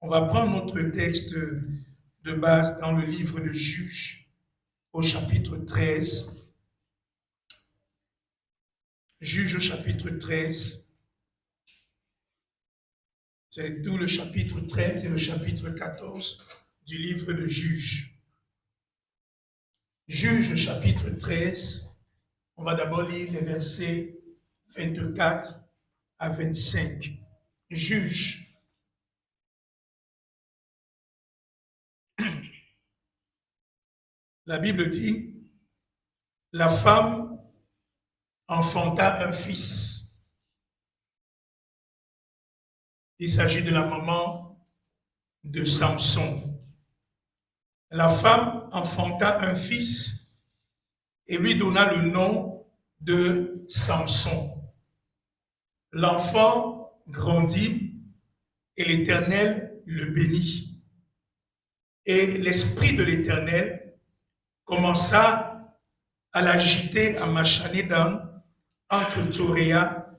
On va prendre notre texte de base dans le livre de Juges au chapitre 13. Juges au chapitre 13. C'est tout le chapitre 13 et le chapitre 14 du livre de Juges. Juges chapitre 13, on va d'abord lire les versets 24 à 25. Juges. La Bible dit, la femme enfanta un fils. Il s'agit de la maman de Samson. La femme enfanta un fils et lui donna le nom de Samson. L'enfant grandit et l'Éternel le bénit. Et l'Esprit de l'Éternel commença à l'agiter à Machanédan entre Toréa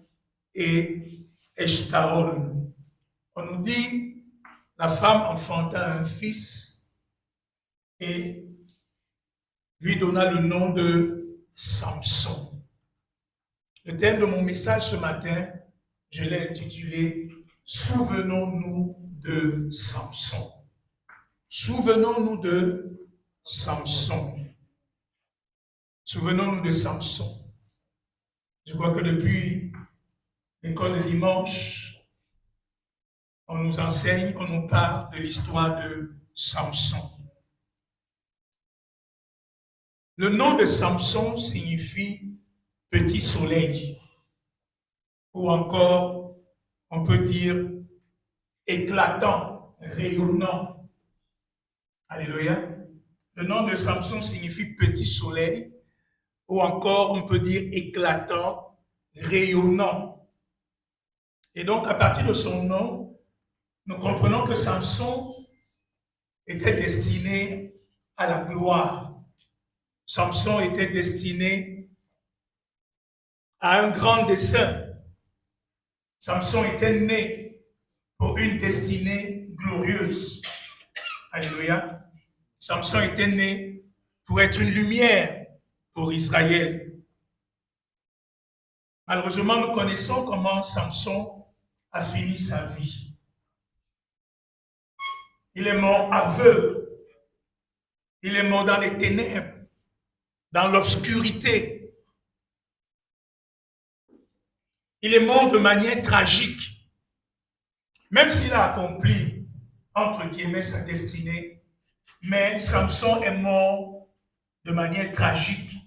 et Eshtaol. On nous dit, la femme enfanta un fils et lui donna le nom de Samson. Le thème de mon message ce matin, je l'ai intitulé « Souvenons-nous de Samson ». Souvenons-nous de Samson. Souvenons-nous de Samson. Je crois que depuis l'école de dimanche, on nous enseigne, on nous parle de l'histoire de Samson. Le nom de Samson signifie petit soleil, ou encore, on peut dire, éclatant, rayonnant. Alléluia. Le nom de Samson signifie petit soleil, ou encore, on peut dire, éclatant, rayonnant. Et donc, à partir de son nom, nous comprenons que Samson était destiné à la gloire. Samson était destiné à un grand dessein. Samson était né pour une destinée glorieuse. Alléluia. Samson était né pour être une lumière pour Israël. Malheureusement, nous connaissons comment Samson a fini sa vie. Il est mort aveugle. Il est mort dans les ténèbres, dans l'obscurité. Il est mort de manière tragique. Même s'il a accompli, entre guillemets, sa destinée, mais Samson est mort de manière tragique.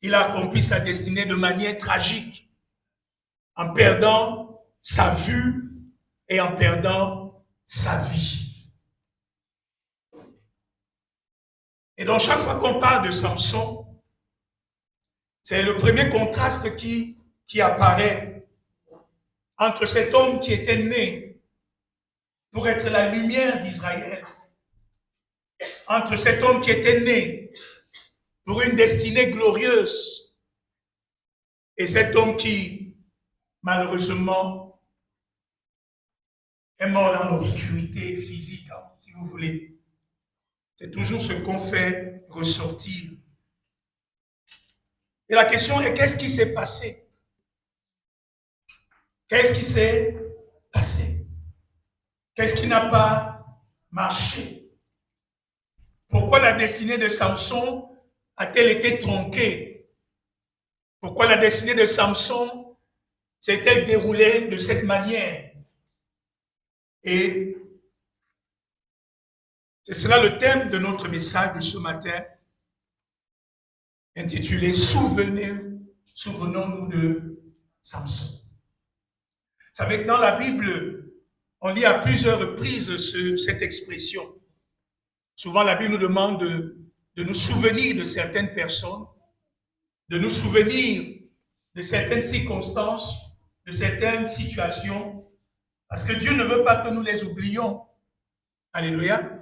Il a accompli sa destinée de manière tragique, en perdant sa vue et en perdant sa vie. Et donc, chaque fois qu'on parle de Samson, c'est le premier contraste qui apparaît entre cet homme qui était né pour être la lumière d'Israël, entre cet homme qui était né pour une destinée glorieuse et cet homme qui, malheureusement, est mort dans l'obscurité physique, si vous voulez. C'est toujours ce qu'on fait ressortir. Et la question est, qu'est-ce qui s'est passé? Qu'est-ce qui s'est passé? Qu'est-ce qui n'a pas marché? Pourquoi la destinée de Samson a-t-elle été tronquée? Pourquoi la destinée de Samson s'est-elle déroulée de cette manière? Et c'est cela le thème de notre message de ce matin, intitulé « Souvenons-nous de Samson ». Vous savez que dans la Bible, on lit à plusieurs reprises cette expression. Souvent, la Bible nous demande de nous souvenir de certaines personnes, de nous souvenir de certaines circonstances, de certaines situations, parce que Dieu ne veut pas que nous les oublions. Alléluia.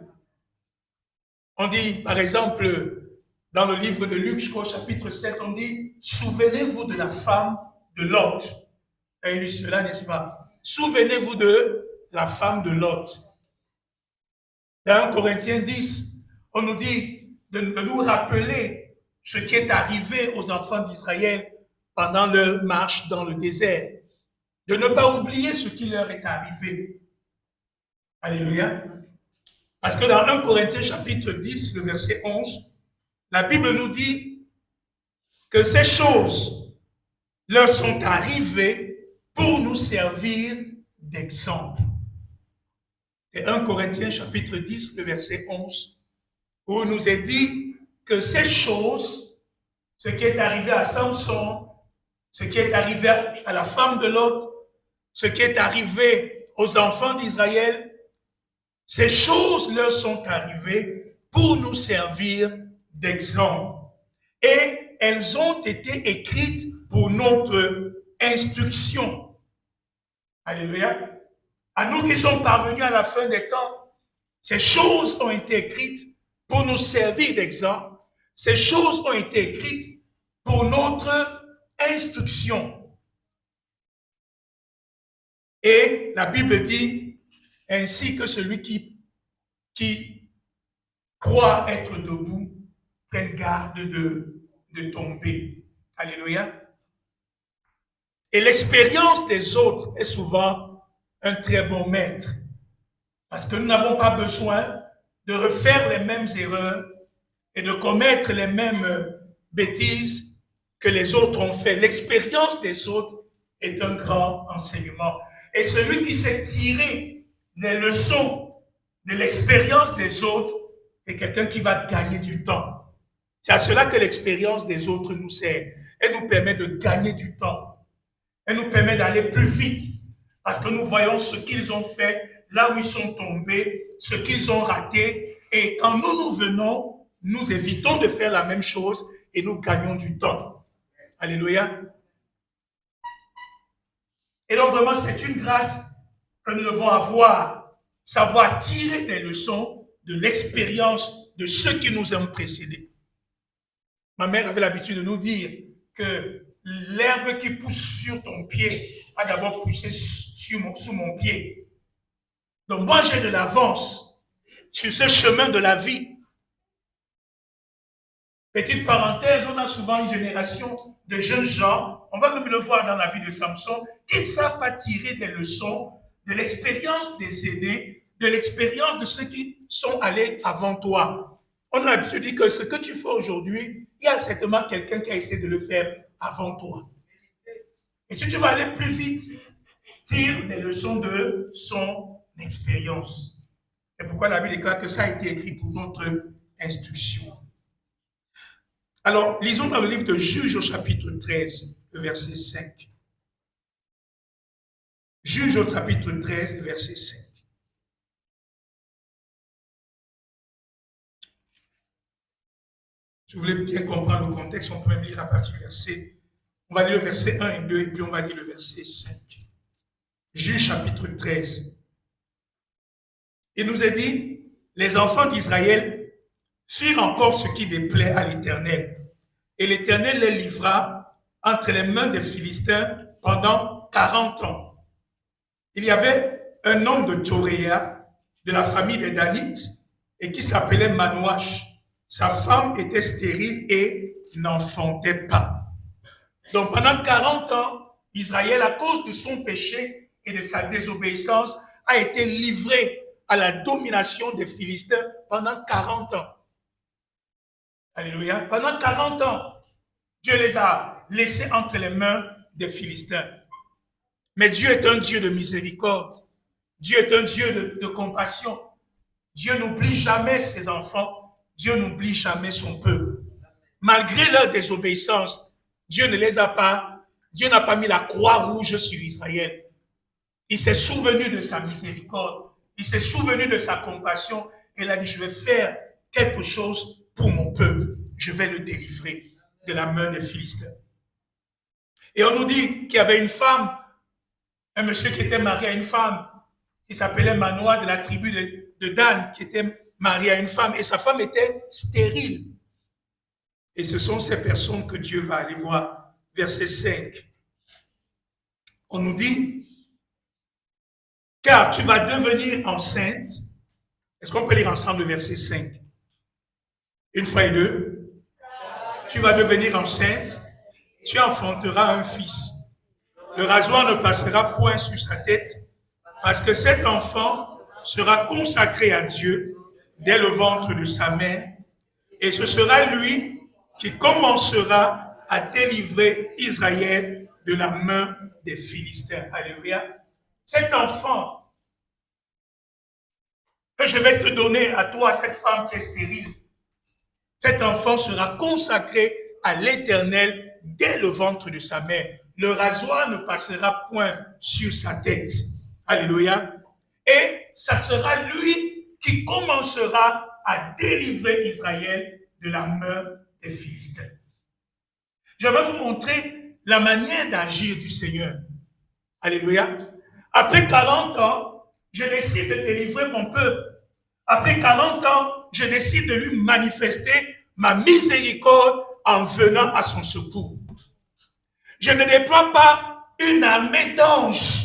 On dit, par exemple, dans le livre de Luc, au chapitre 7, on dit « Souvenez-vous de la femme de Lot ». Vous avez lu cela, n'est-ce pas? Souvenez-vous de la femme de Lot. Dans 1 Corinthiens 10, on nous dit de nous rappeler ce qui est arrivé aux enfants d'Israël pendant leur marche dans le désert. De ne pas oublier ce qui leur est arrivé. Alléluia. Parce que dans 1 Corinthiens chapitre 10, le verset 11, la Bible nous dit que ces choses leur sont arrivées pour nous servir d'exemple. C'est 1 Corinthiens chapitre 10, le verset 11, où il nous est dit que ces choses, ce qui est arrivé à Samson, ce qui est arrivé à la femme de Lot, ce qui est arrivé aux enfants d'Israël, ces choses leur sont arrivées pour nous servir d'exemple. Et elles ont été écrites pour notre instruction. Alléluia. À nous qui sommes parvenus à la fin des temps, ces choses ont été écrites pour nous servir d'exemple. Ces choses ont été écrites pour notre instruction. Et la Bible dit, ainsi que celui qui croit être debout prenne garde de tomber. Alléluia. Et l'expérience des autres est souvent un très bon maître. Parce que nous n'avons pas besoin de refaire les mêmes erreurs et de commettre les mêmes bêtises que les autres ont fait. L'expérience des autres est un grand enseignement. Et celui qui sait tirer les leçons de l'expérience des autres est quelqu'un qui va gagner du temps. C'est à cela que l'expérience des autres nous sert. Elle nous permet de gagner du temps. Elle nous permet d'aller plus vite parce que nous voyons ce qu'ils ont fait, là où ils sont tombés, ce qu'ils ont raté. Et quand nous venons, nous évitons de faire la même chose et nous gagnons du temps. Alléluia. Et donc vraiment, c'est une grâce que nous devons avoir, savoir tirer des leçons de l'expérience de ceux qui nous ont précédés. Ma mère avait l'habitude de nous dire que l'herbe qui pousse sur ton pied a d'abord poussé sous mon pied. Donc moi, j'ai de l'avance sur ce chemin de la vie. Petite parenthèse, on a souvent une génération de jeunes gens, on va même le voir dans la vie de Samson, qui ne savent pas tirer des leçons de l'expérience des aînés, de l'expérience de ceux qui sont allés avant toi. On a l'habitude de dire que ce que tu fais aujourd'hui, il y a certainement quelqu'un qui a essayé de le faire avant toi. Et si tu veux aller plus vite, tire les leçons de son expérience. C'est pourquoi la Bible déclare que ça a été écrit pour notre instruction. Alors, lisons dans le livre de Juges au chapitre 13, le verset 5. Juges au chapitre 13, le verset 5. Si vous voulez bien comprendre le contexte, on peut même lire à partir du verset. On va lire le verset 1 et 2 et puis on va lire le verset 5. Juges chapitre 13. Il nous est dit, les enfants d'Israël firent encore ce qui déplaît à l'Éternel. Et l'Éternel les livra entre les mains des Philistins pendant 40 ans. Il y avait un homme de Toréa, de la famille des Danites, et qui s'appelait Manouach. Sa femme était stérile et n'enfantait pas. Donc pendant 40 ans, Israël, à cause de son péché et de sa désobéissance, a été livré à la domination des Philistins pendant 40 ans. Alléluia. Pendant 40 ans, Dieu les a laissés entre les mains des Philistins. Mais Dieu est un Dieu de miséricorde. Dieu est un Dieu de compassion. Dieu n'oublie jamais ses enfants. Dieu n'oublie jamais son peuple. Malgré leur désobéissance, Dieu ne les a pas, Dieu n'a pas mis la croix rouge sur Israël. Il s'est souvenu de sa miséricorde. Il s'est souvenu de sa compassion. Et il a dit, je vais faire quelque chose pour mon peuple. Je vais le délivrer de la main des Philistins. Et on nous dit qu'il y avait une femme, un monsieur qui était marié à une femme, qui s'appelait Manoah de la tribu de Dan, qui était marié à une femme, et sa femme était stérile. Et ce sont ces personnes que Dieu va aller voir. Verset 5. On nous dit, car tu vas devenir enceinte. Est-ce qu'on peut lire ensemble le verset 5? Une fois et deux. Tu vas devenir enceinte, tu enfanteras un fils. Le rasoir ne passera point sur sa tête, parce que cet enfant sera consacré à Dieu dès le ventre de sa mère, et ce sera lui qui commencera à délivrer Israël de la main des Philistins. Alléluia. Cet enfant que je vais te donner à toi, cette femme qui est stérile, cet enfant sera consacré à l'Éternel dès le ventre de sa mère. Le rasoir ne passera point sur sa tête. Alléluia. Et ça sera lui qui commencera à délivrer Israël de la main des Philistins. Je vais vous montrer la manière d'agir du Seigneur. Alléluia. Après 40 ans, je décide de délivrer mon peuple. Après 40 ans, je décide de lui manifester ma miséricorde en venant à son secours. Je ne déploie pas une armée d'anges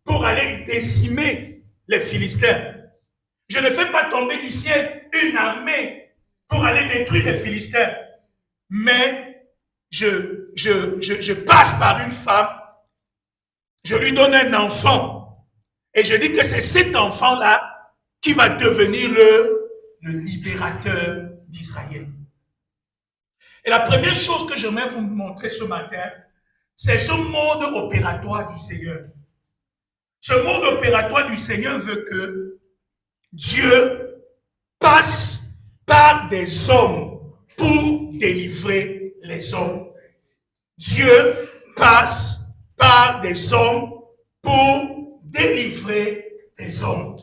pour aller décimer les Philistins. Je ne fais pas tomber du ciel une armée pour aller détruire les Philistins. Mais je passe par une femme, je lui donne un enfant et je dis que c'est cet enfant-là qui va devenir le libérateur d'Israël. Et la première chose que j'aimerais vous montrer ce matin, c'est ce mode opératoire du Seigneur. Ce mode opératoire du Seigneur veut que Dieu passe par des hommes pour délivrer les hommes. Dieu passe par des hommes pour délivrer les hommes.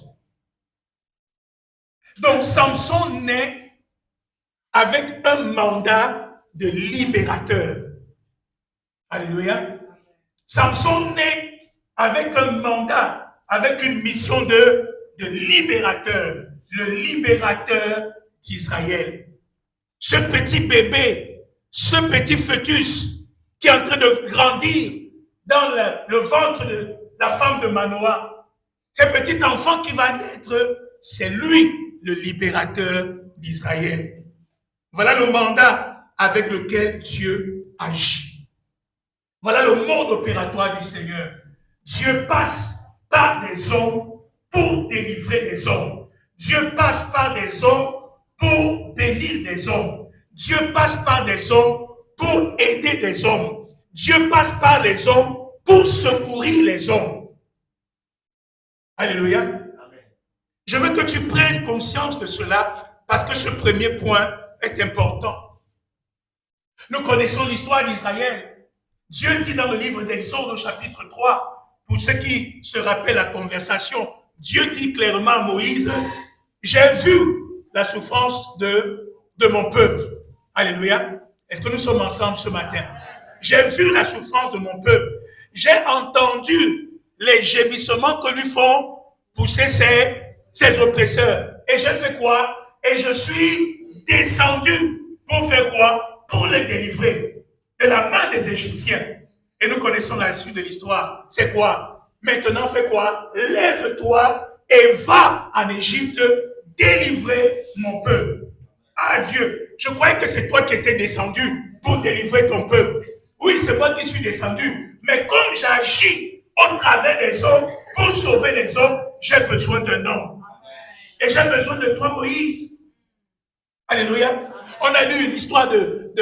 Donc Samson naît avec un mandat de libérateur. Alléluia. Samson naît avec un mandat, avec une mission de libérateur, le libérateur d'Israël. Ce petit bébé, ce petit fœtus qui est en train de grandir dans le ventre de la femme de Manoah, ce petit enfant qui va naître, c'est lui le libérateur d'Israël. Voilà le mandat avec lequel Dieu agit. Voilà le mode opératoire du Seigneur. Dieu passe par des hommes pour délivrer des hommes. Dieu passe par des hommes pour bénir des hommes. Dieu passe par des hommes pour aider des hommes. Dieu passe par les hommes pour secourir les hommes. Alléluia. Amen. Je veux que tu prennes conscience de cela parce que ce premier point est important. Nous connaissons l'histoire d'Israël. Dieu dit dans le livre d'Exode au chapitre 3, pour ceux qui se rappellent la conversation, Dieu dit clairement à Moïse, j'ai vu la souffrance de mon peuple. Alléluia. Est-ce que nous sommes ensemble ce matin? J'ai vu la souffrance de mon peuple. J'ai entendu les gémissements que lui font pousser ses oppresseurs. Et j'ai fait quoi? Et je suis descendu pour faire quoi? Pour les délivrer de la main des Égyptiens. Et nous connaissons la suite de l'histoire. C'est quoi? Maintenant, fais quoi? Lève-toi et va en Égypte délivrer mon peuple. Ah Dieu, je croyais que c'est toi qui étais descendu pour délivrer ton peuple. Oui, c'est moi qui suis descendu. Mais comme j'agis au travers des hommes pour sauver les hommes, j'ai besoin d'un homme. Et j'ai besoin de toi, Moïse. Alléluia. On a lu l'histoire de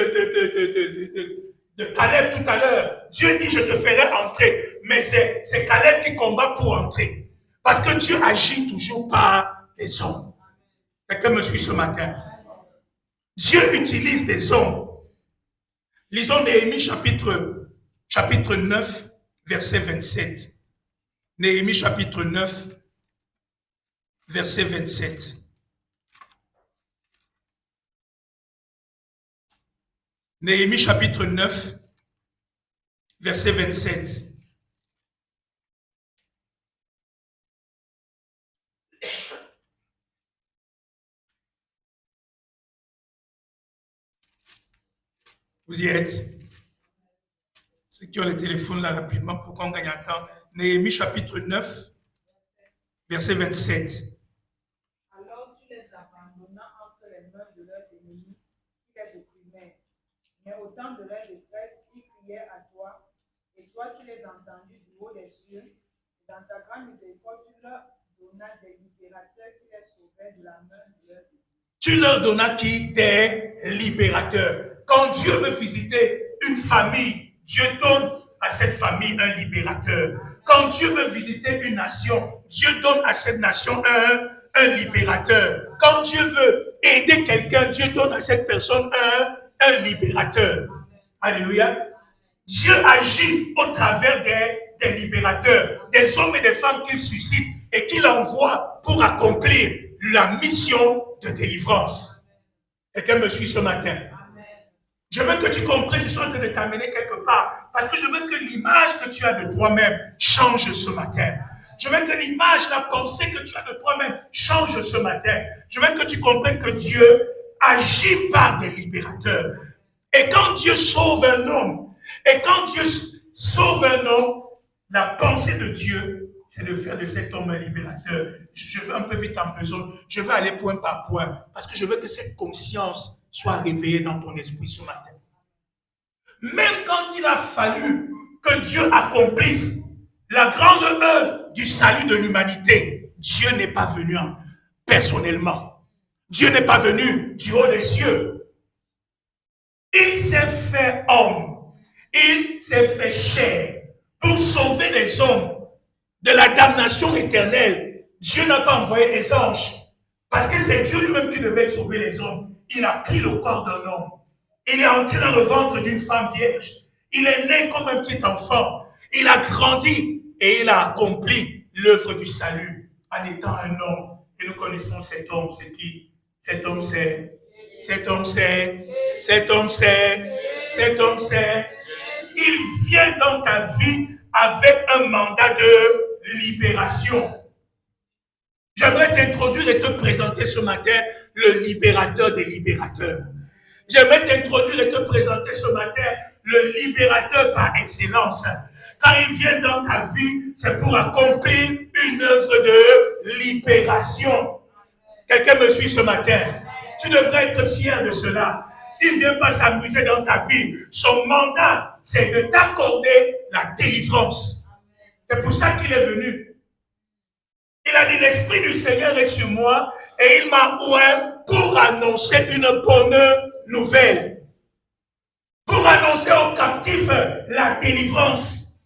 Caleb tout à l'heure. Dieu dit, je te ferai entrer. Mais c'est Caleb qui combat pour entrer. Parce que Dieu agit toujours par les hommes. Quelqu'un me suit ce matin. Dieu utilise des hommes. Lisons Néhémie chapitre 9, verset 27. Néhémie chapitre 9, verset 27. Néhémie chapitre 9, verset 27. Vous y êtes? Ceux qui ont les téléphones là rapidement pour qu'on gagne un temps. Néhémie chapitre 9, verset 27. Alors Au temps de leur détresse, ils criaient à toi, et toi tu les entendis du haut des cieux. Dans ta grande miséricorde, tu leur donnas des libérateurs qui les sauvaient de la main de leurs ennemis. Tu leur donnas qui? Des libérateurs. Quand Dieu veut visiter une famille, Dieu donne à cette famille un libérateur. Quand Dieu veut visiter une nation, Dieu donne à cette nation un libérateur. Quand Dieu veut aider quelqu'un, Dieu donne à cette personne un libérateur. Alléluia. Dieu agit au travers des libérateurs, des hommes et des femmes qu'il suscite et qu'il envoie pour accomplir la mission de délivrance. Quelqu'un me suit ce matin? Je veux que tu comprennes, je suis en train de t'amener quelque part, parce que je veux que l'image que tu as de toi-même change ce matin. Je veux que l'image, la pensée que tu as de toi-même change ce matin. Je veux que tu comprennes que Dieu agit par des libérateurs. Et quand Dieu sauve un homme, la pensée de Dieu, c'est de faire de cet homme un libérateur. Je veux un peu vite en besoin. Je veux aller point par point, parce que je veux que cette conscience soit réveillée dans ton esprit ce matin. Même quand il a fallu que Dieu accomplisse la grande œuvre du salut de l'humanité, Dieu n'est pas venu personnellement. Dieu n'est pas venu du haut des cieux. Il s'est fait homme. Il s'est fait chair pour sauver les hommes de la damnation éternelle. Dieu n'a pas envoyé des anges parce que c'est Dieu lui-même qui devait sauver les hommes. Il a pris le corps d'un homme. Il est entré dans le ventre d'une femme vierge. Il est né comme un petit enfant. Il a grandi et il a accompli l'œuvre du salut en étant un homme. Et nous connaissons cet homme, c'est qui? Cet homme, c'est... Il vient dans ta vie avec un mandat de libération. J'aimerais t'introduire et te présenter ce matin le libérateur des libérateurs. J'aimerais t'introduire et te présenter ce matin le libérateur par excellence. Quand il vient dans ta vie, c'est pour accomplir une œuvre de libération. Quelqu'un me suit ce matin? Tu devrais être fier de cela. Il ne vient pas s'amuser dans ta vie. Son mandat, c'est de t'accorder la délivrance. C'est pour ça qu'il est venu. Il a dit, l'Esprit du Seigneur est sur moi et il m'a oint pour annoncer une bonne nouvelle. Pour annoncer aux captifs la délivrance.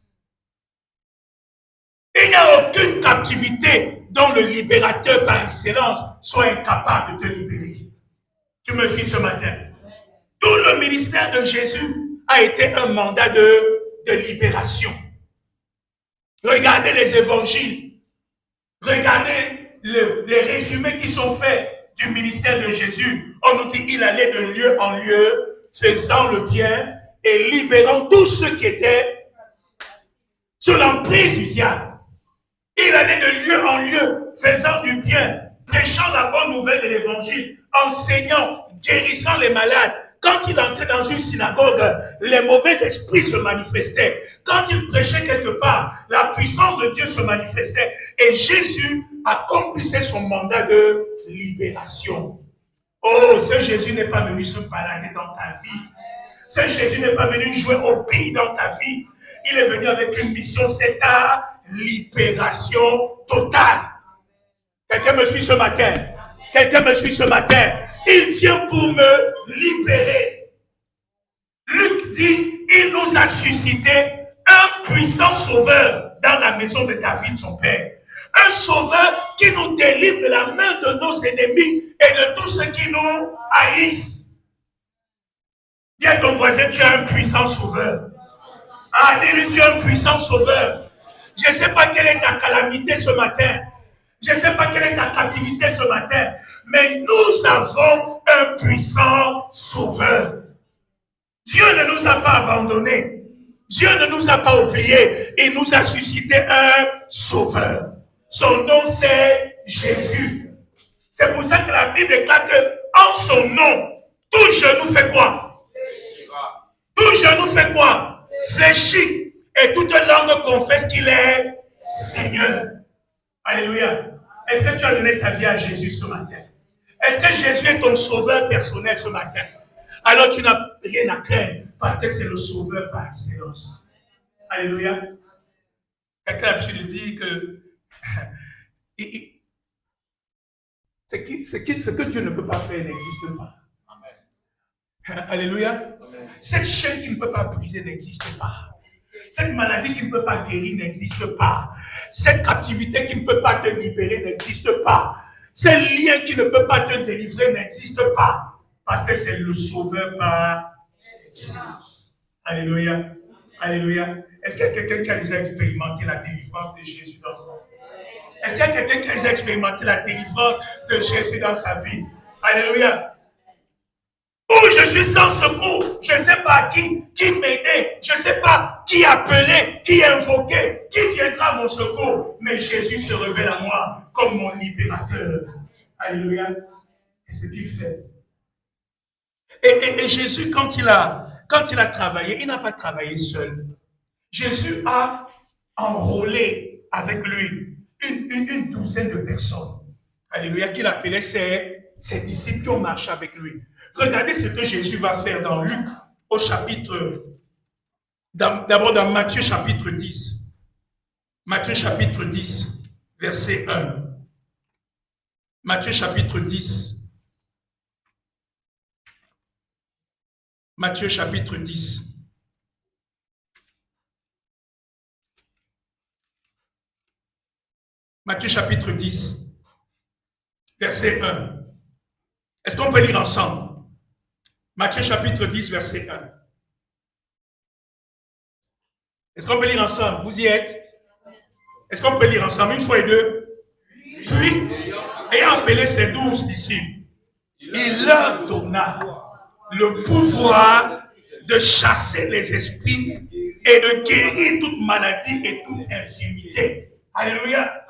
Il n'y a aucune captivité dont le libérateur par excellence soit incapable de te libérer. Tu me suis ce matin? Tout le ministère de Jésus a été un mandat de libération. Regardez les évangiles. Regardez les résumés qui sont faits du ministère de Jésus. On nous dit qu'il allait de lieu en lieu, faisant le bien et libérant tous ceux qui étaient sous l'emprise du diable. Il allait de lieu en lieu, faisant du bien, prêchant la bonne nouvelle de l'évangile, enseignant, guérissant les malades. Quand il entrait dans une synagogue, les mauvais esprits se manifestaient. Quand il prêchait quelque part, la puissance de Dieu se manifestait. Et Jésus accomplissait son mandat de libération. Oh, ce Jésus n'est pas venu se balader dans ta vie. Ce Jésus n'est pas venu jouer au pays dans ta vie. Il est venu avec une mission, c'est ta libération totale. Quelqu'un me suit ce matin? Quelqu'un me suit ce matin? Il vient pour me libérer. Luc dit, il nous a suscité un puissant sauveur dans la maison de David, son père. Un sauveur qui nous délivre de la main de nos ennemis et de tous ceux qui nous haïssent. Dis à ton voisin, tu es un puissant sauveur. Ah, dis-lui, tu es un puissant sauveur. Je ne sais pas quelle est ta calamité ce matin. Je ne sais pas quelle est ta captivité ce matin. Mais nous avons un puissant sauveur. Dieu ne nous a pas abandonnés. Dieu ne nous a pas oubliés. Il nous a suscité un sauveur. Son nom, c'est Jésus. C'est pour ça que la Bible déclare qu'en son nom, tout genou fait quoi? Tout genou fait quoi? Fléchit. Et toute langue confesse qu'il est Seigneur. Alléluia. Est-ce que tu as donné ta vie à Jésus ce matin? Est-ce que Jésus est ton sauveur personnel ce matin? alors tu n'as rien à craindre parce que c'est le sauveur par excellence. Alléluia. Quelqu'un a l'habitude de dire que ce que Dieu ne peut pas faire n'existe pas. Alléluia. Cette chaîne qui ne peut pas briser n'existe pas. Cette maladie qui ne peut pas guérir n'existe pas. Cette captivité qui ne peut pas te libérer n'existe pas. Ce lien qui ne peut pas te délivrer n'existe pas. Parce que c'est le sauveur par excellence. Alléluia. Alléluia. Est-ce qu'il y a quelqu'un qui a déjà expérimenté la délivrance de Jésus dans sa vie? Est-ce qu'il y a quelqu'un qui a déjà expérimenté la délivrance de Jésus dans sa vie? Alléluia. Oh, je suis sans secours. Je ne sais pas qui m'aider. Je ne sais pas qui appeler, qui invoquer, qui viendra à mon secours. Mais Jésus se révèle à moi comme mon libérateur. Alléluia. C'est ce qu'il fait. Et Jésus, quand il a travaillé, il n'a pas travaillé seul. Jésus a enrôlé avec lui une douzaine de personnes. Alléluia, qu'il appelait ses disciples qui ont marché avec lui. Regardez ce que Jésus va faire dans Luc, au chapitre, d'abord dans Matthieu chapitre 10. Matthieu chapitre 10, verset 1. Matthieu chapitre 10. Matthieu chapitre 10. Matthieu chapitre 10, verset 1. Est-ce qu'on peut lire ensemble? Matthieu chapitre 10, verset 1. Est-ce qu'on peut lire ensemble? Vous y êtes? Est-ce qu'on peut lire ensemble? Une fois et deux. Puis, ayant appelé ses 12 disciples, il leur donna le pouvoir de chasser les esprits et de guérir toute maladie et toute infirmité. Alléluia.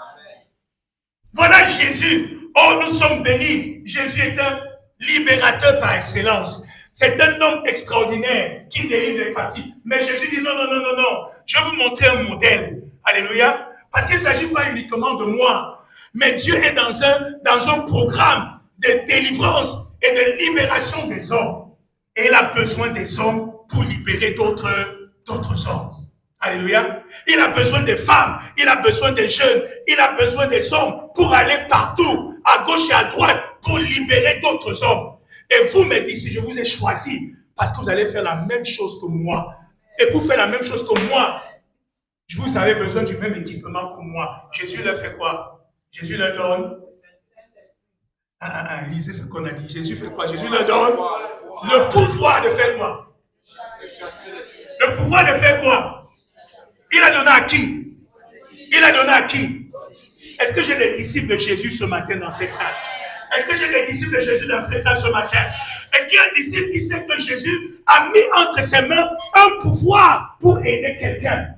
Voilà Jésus. Oh, nous sommes bénis. Jésus est un libérateur par excellence. C'est un homme extraordinaire qui délivre les captifs. Mais Jésus dit non, non, non, non, non. Je vais vous montrer un modèle. Alléluia. Parce qu'il ne s'agit pas uniquement de moi. Mais Dieu est dans un programme de délivrance et de libération des hommes. Et il a besoin des hommes pour libérer d'autres hommes. Alléluia. Il a besoin des femmes, il a besoin des jeunes, il a besoin des hommes pour aller partout, à gauche et à droite, pour libérer d'autres hommes. Et vous me dites, si je vous ai choisi, parce que vous allez faire la même chose que moi. Et pour faire la même chose que moi, vous avez besoin du même équipement que moi. Jésus leur fait quoi? Jésus leur donne. Lisez ce qu'on a dit. Jésus fait quoi? Jésus leur donne le pouvoir de faire quoi? Le pouvoir de faire quoi? Il a donné à qui? Il a donné à qui? Est-ce que j'ai des disciples de Jésus ce matin dans cette salle? Est-ce que j'ai des disciples de Jésus dans cette salle ce matin? Est-ce qu'il y a un disciple qui sait que Jésus a mis entre ses mains un pouvoir pour aider quelqu'un?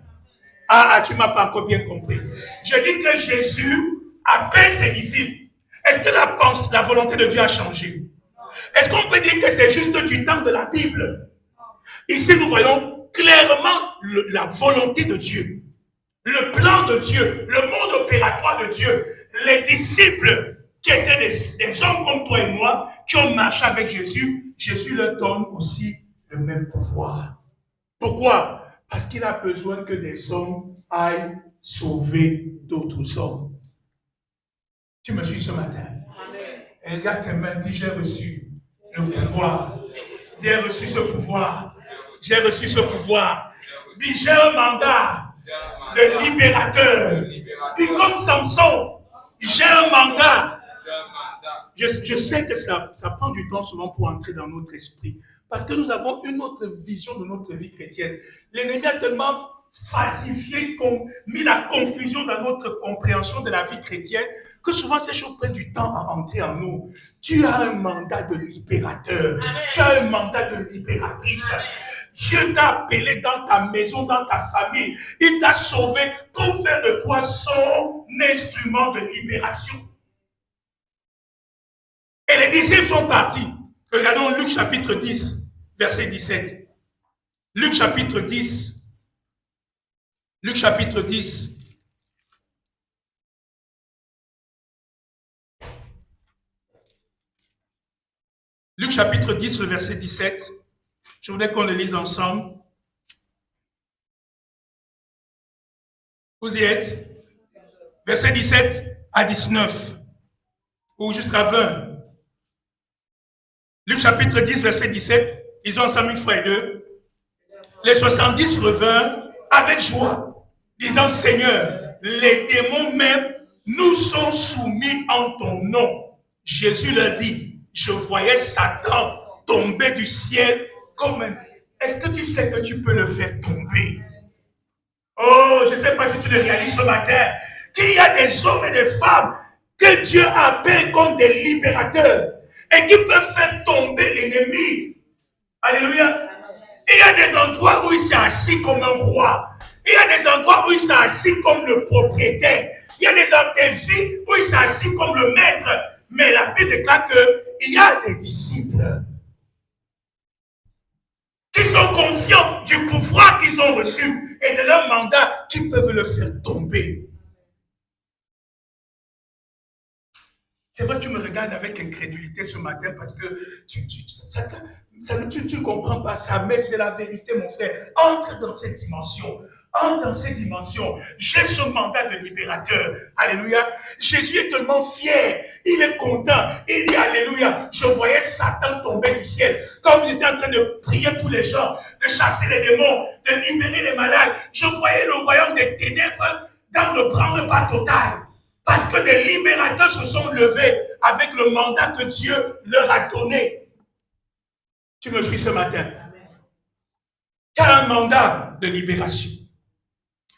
Tu ne m'as pas encore bien compris. Je dis que Jésus appelle ses disciples. Est-ce que la volonté de Dieu a changé? Est-ce qu'on peut dire que c'est juste du temps de la Bible? Ici, nous voyons clairement la volonté de Dieu, le plan de Dieu, le mode opératoire de Dieu. Les disciples qui étaient des hommes comme toi et moi, qui ont marché avec Jésus, Jésus leur donne aussi le même pouvoir. Pourquoi? Parce qu'il a besoin que des hommes aillent sauver d'autres hommes. Tu me suis ce matin? Amen. Et regarde tes mains, dis j'ai reçu le pouvoir. J'ai reçu ce pouvoir. J'ai reçu ce pouvoir. Dis j'ai un mandat de libérateur. Dis comme Samson, j'ai un mandat. Je sais que ça prend du temps souvent pour entrer dans notre esprit. Parce que nous avons une autre vision de notre vie chrétienne. L'ennemi a tellement falsifié, mis la confusion dans notre compréhension de la vie chrétienne, que souvent ces choses prennent du temps à entrer en nous. Tu as un mandat de libérateur. Tu as un mandat de libératrice. Dieu t'a appelé dans ta maison, dans ta famille. Il t'a sauvé pour faire de toi son instrument de libération. Et les disciples sont partis. Regardons Luc chapitre 10, verset 17. Luc chapitre 10. Luc chapitre 10. Luc chapitre 10, le verset 17. Je voudrais qu'on le lise ensemble. Vous y êtes? Verset 17 à 19. Ou jusqu'à 20. Luc chapitre 10, verset 17. Ils ont ensemble une fois et deux. Les 70 revinrent avec joie, disant, Seigneur, les démons même nous sont soumis en ton nom. Jésus leur dit, je voyais Satan tomber du ciel comme un... Est-ce que tu sais que tu peux le faire tomber? Oh, je ne sais pas si tu le réalises ce matin, qu'il y a des hommes et des femmes que Dieu appelle comme des libérateurs et qui peuvent faire tomber l'ennemi. Alléluia. Il y a des endroits où il s'est assis comme un roi. Il y a des endroits où il s'est assis comme le propriétaire. Il y a des vies où il s'est assis comme le maître. Mais la Bible déclare qu'il y a des disciples qui sont conscients du pouvoir qu'ils ont reçu et de leur mandat qui peuvent le faire tomber. C'est vrai, tu me regardes avec incrédulité ce matin parce que tu ne comprends pas ça, mais c'est la vérité, mon frère. Entre dans cette dimension. Entre dans cette dimension. J'ai ce mandat de libérateur. Alléluia. Jésus est tellement fier. Il est content. Il dit Alléluia. Je voyais Satan tomber du ciel. Quand vous étiez en train de prier pour les gens, de chasser les démons, de libérer les malades, je voyais le royaume des ténèbres dans le branle-bas total. Parce que des libérateurs se sont levés avec le mandat que Dieu leur a donné. Tu me suis ce matin? Tu as un mandat de libération.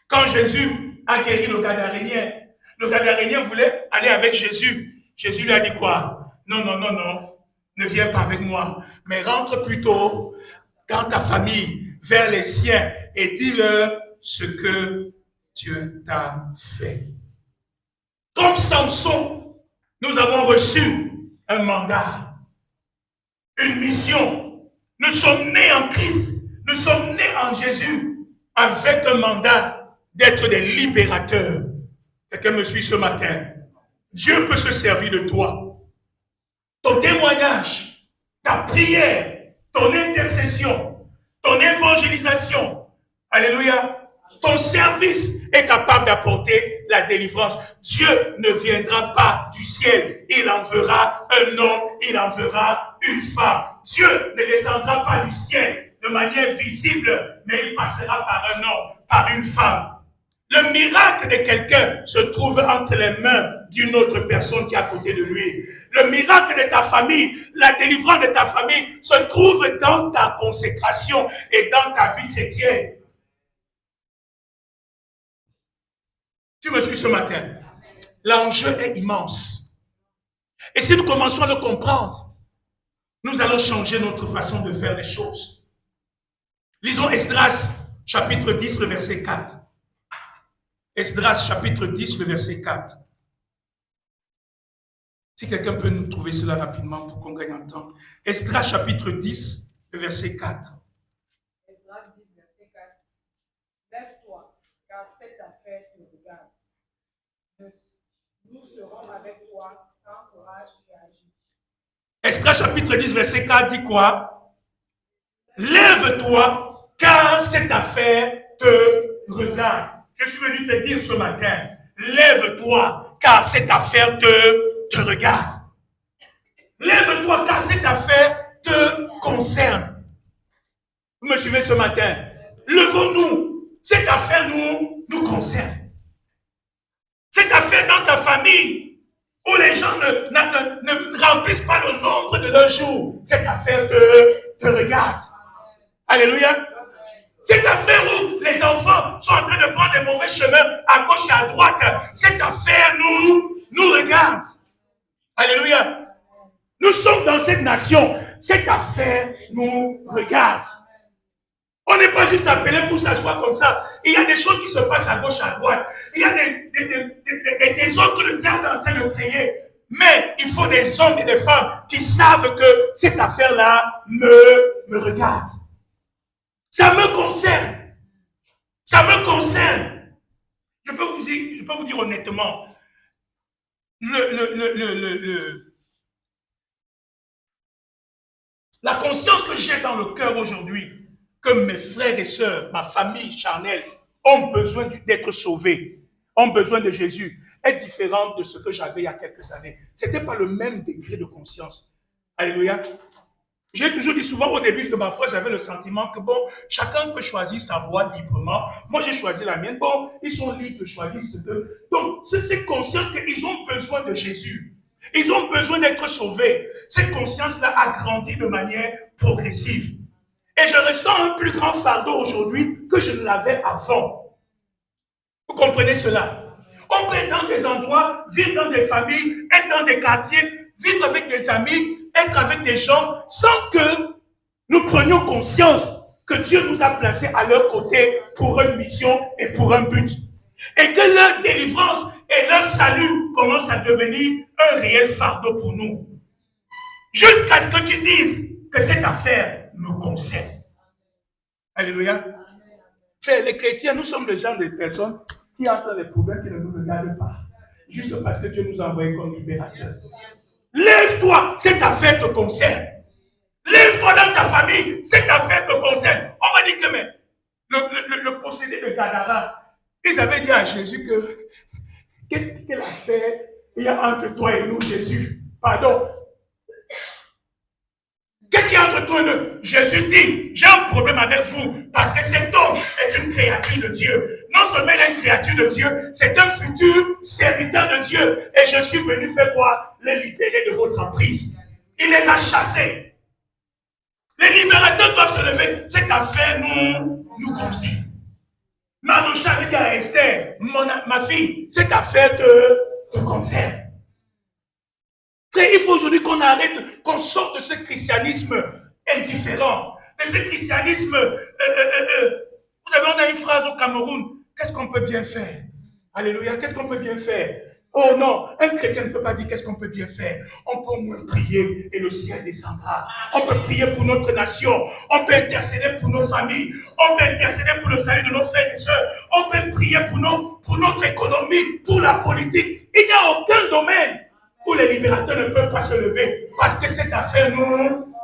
Quand Jésus a guéri le Gadarénien voulait aller avec Jésus. Jésus lui a dit quoi? Non, non, non, non, ne viens pas avec moi, mais rentre plutôt dans ta famille, vers les siens, et dis-leur ce que Dieu t'a fait. Comme Samson, nous avons reçu un mandat, une mission. Nous sommes nés en Christ, nous sommes nés en Jésus, avec un mandat d'être des libérateurs. Quelqu'un me suit ce matin. Dieu peut se servir de toi. Ton témoignage, ta prière, ton intercession, ton évangélisation. Alléluia. Ton service est capable d'apporter la délivrance. Dieu ne viendra pas du ciel. Il enverra un homme, il enverra une femme. Dieu ne descendra pas du ciel de manière visible, mais il passera par un homme, par une femme. Le miracle de quelqu'un se trouve entre les mains d'une autre personne qui est à côté de lui. Le miracle de ta famille, la délivrance de ta famille se trouve dans ta consécration et dans ta vie chrétienne. Tu me suis ce matin? L'enjeu est immense. Et si nous commençons à le comprendre, nous allons changer notre façon de faire les choses. Lisons Esdras, chapitre 10, le verset 4. Esdras, chapitre 10, le verset 4. Si quelqu'un peut nous trouver cela rapidement pour qu'on gagne en temps. Esdras, chapitre 10, le verset 4. Esdras 10, verset 4. Lève-toi, car cette affaire te regarde. Nous serons avec toi, prends courage et agis. Esdras, chapitre 10, verset 4 dit quoi? Lève-toi, car cette affaire te regarde. Je suis venu te dire ce matin, lève-toi, car cette affaire te regarde. Lève-toi, car cette affaire te concerne. Vous me suivez ce matin? Levons-nous. Cette affaire nous concerne. Cette affaire dans ta famille, où les gens ne remplissent pas le nombre de leurs jours, cette affaire te regarde. Alléluia. Cette affaire où les enfants sont en train de prendre des mauvais chemins à gauche et à droite, cette affaire nous regarde. Alléluia. Nous sommes dans cette nation. Cette affaire nous regarde. On n'est pas juste appelé pour s'asseoir comme ça. Il y a des choses qui se passent à gauche, à droite. Il y a des hommes que le diable est en train de créer. Mais il faut des hommes et des femmes qui savent que cette affaire-là me regarde. Ça me concerne. Ça me concerne. Je peux vous dire honnêtement, La conscience que j'ai dans le cœur aujourd'hui, que mes frères et sœurs, ma famille charnelle, ont besoin d'être sauvés, ont besoin de Jésus, est différente de ce que j'avais il y a quelques années. Ce n'était pas le même degré de conscience. Alléluia. J'ai toujours dit souvent au début de ma foi, j'avais le sentiment que bon, chacun peut choisir sa voie librement. Moi, j'ai choisi la mienne. Bon, ils sont libres de choisir ce que... Donc, c'est cette conscience qu'ils ont besoin de Jésus. Ils ont besoin d'être sauvés. Cette conscience-là a grandi de manière progressive. Et je ressens un plus grand fardeau aujourd'hui que je ne l'avais avant. Vous comprenez cela? On peut être dans des endroits, vivre dans des familles, être dans des quartiers, vivre avec des amis, être avec des gens, sans que nous prenions conscience que Dieu nous a placés à leur côté pour une mission et pour un but. Et que leur délivrance et leur salut commencent à devenir un réel fardeau pour nous. Jusqu'à ce que tu dises que cette affaire me concerne. Alléluia. Frère, les chrétiens, nous sommes le genre de personnes qui entrent dans les problèmes qui ne nous regardent pas. Juste parce que Dieu nous a envoyés comme libérateurs. Lève-toi, cette affaire te concerne. Lève-toi dans ta famille, cette affaire te concerne. On va dire que mais, le possédé de Gadara, ils avaient dit à Jésus que quelle affaire il y a entre toi et nous, Jésus? Pardon. Qu'est-ce qu'il y a entre toi et nous? Jésus dit, j'ai un problème avec vous parce que cet homme est une créature de Dieu. Non seulement il est une créature de Dieu, c'est un futur serviteur de Dieu. Et je suis venu faire quoi? Les libérer de votre emprise. Il les a chassés. Les libérateurs doivent se lever. Cette affaire nous concerne. Manoucha avait dit à Esther, ma fille, cette affaire te concerne. Frère, il faut aujourd'hui qu'on arrête, qu'on sorte de ce christianisme indifférent, de ce christianisme. Vous savez, on a une phrase au Cameroun, qu'est-ce qu'on peut bien faire? Alléluia, qu'est-ce qu'on peut bien faire? Oh non, un chrétien ne peut pas dire qu'est-ce qu'on peut bien faire. On peut au moins prier et le ciel descendra. On peut prier pour notre nation. On peut intercéder pour nos familles. On peut intercéder pour le salut de nos frères et sœurs. On peut prier pour notre économie, pour la politique. Il n'y a aucun domaine où les libérateurs ne peuvent pas se lever parce que cette affaire nous...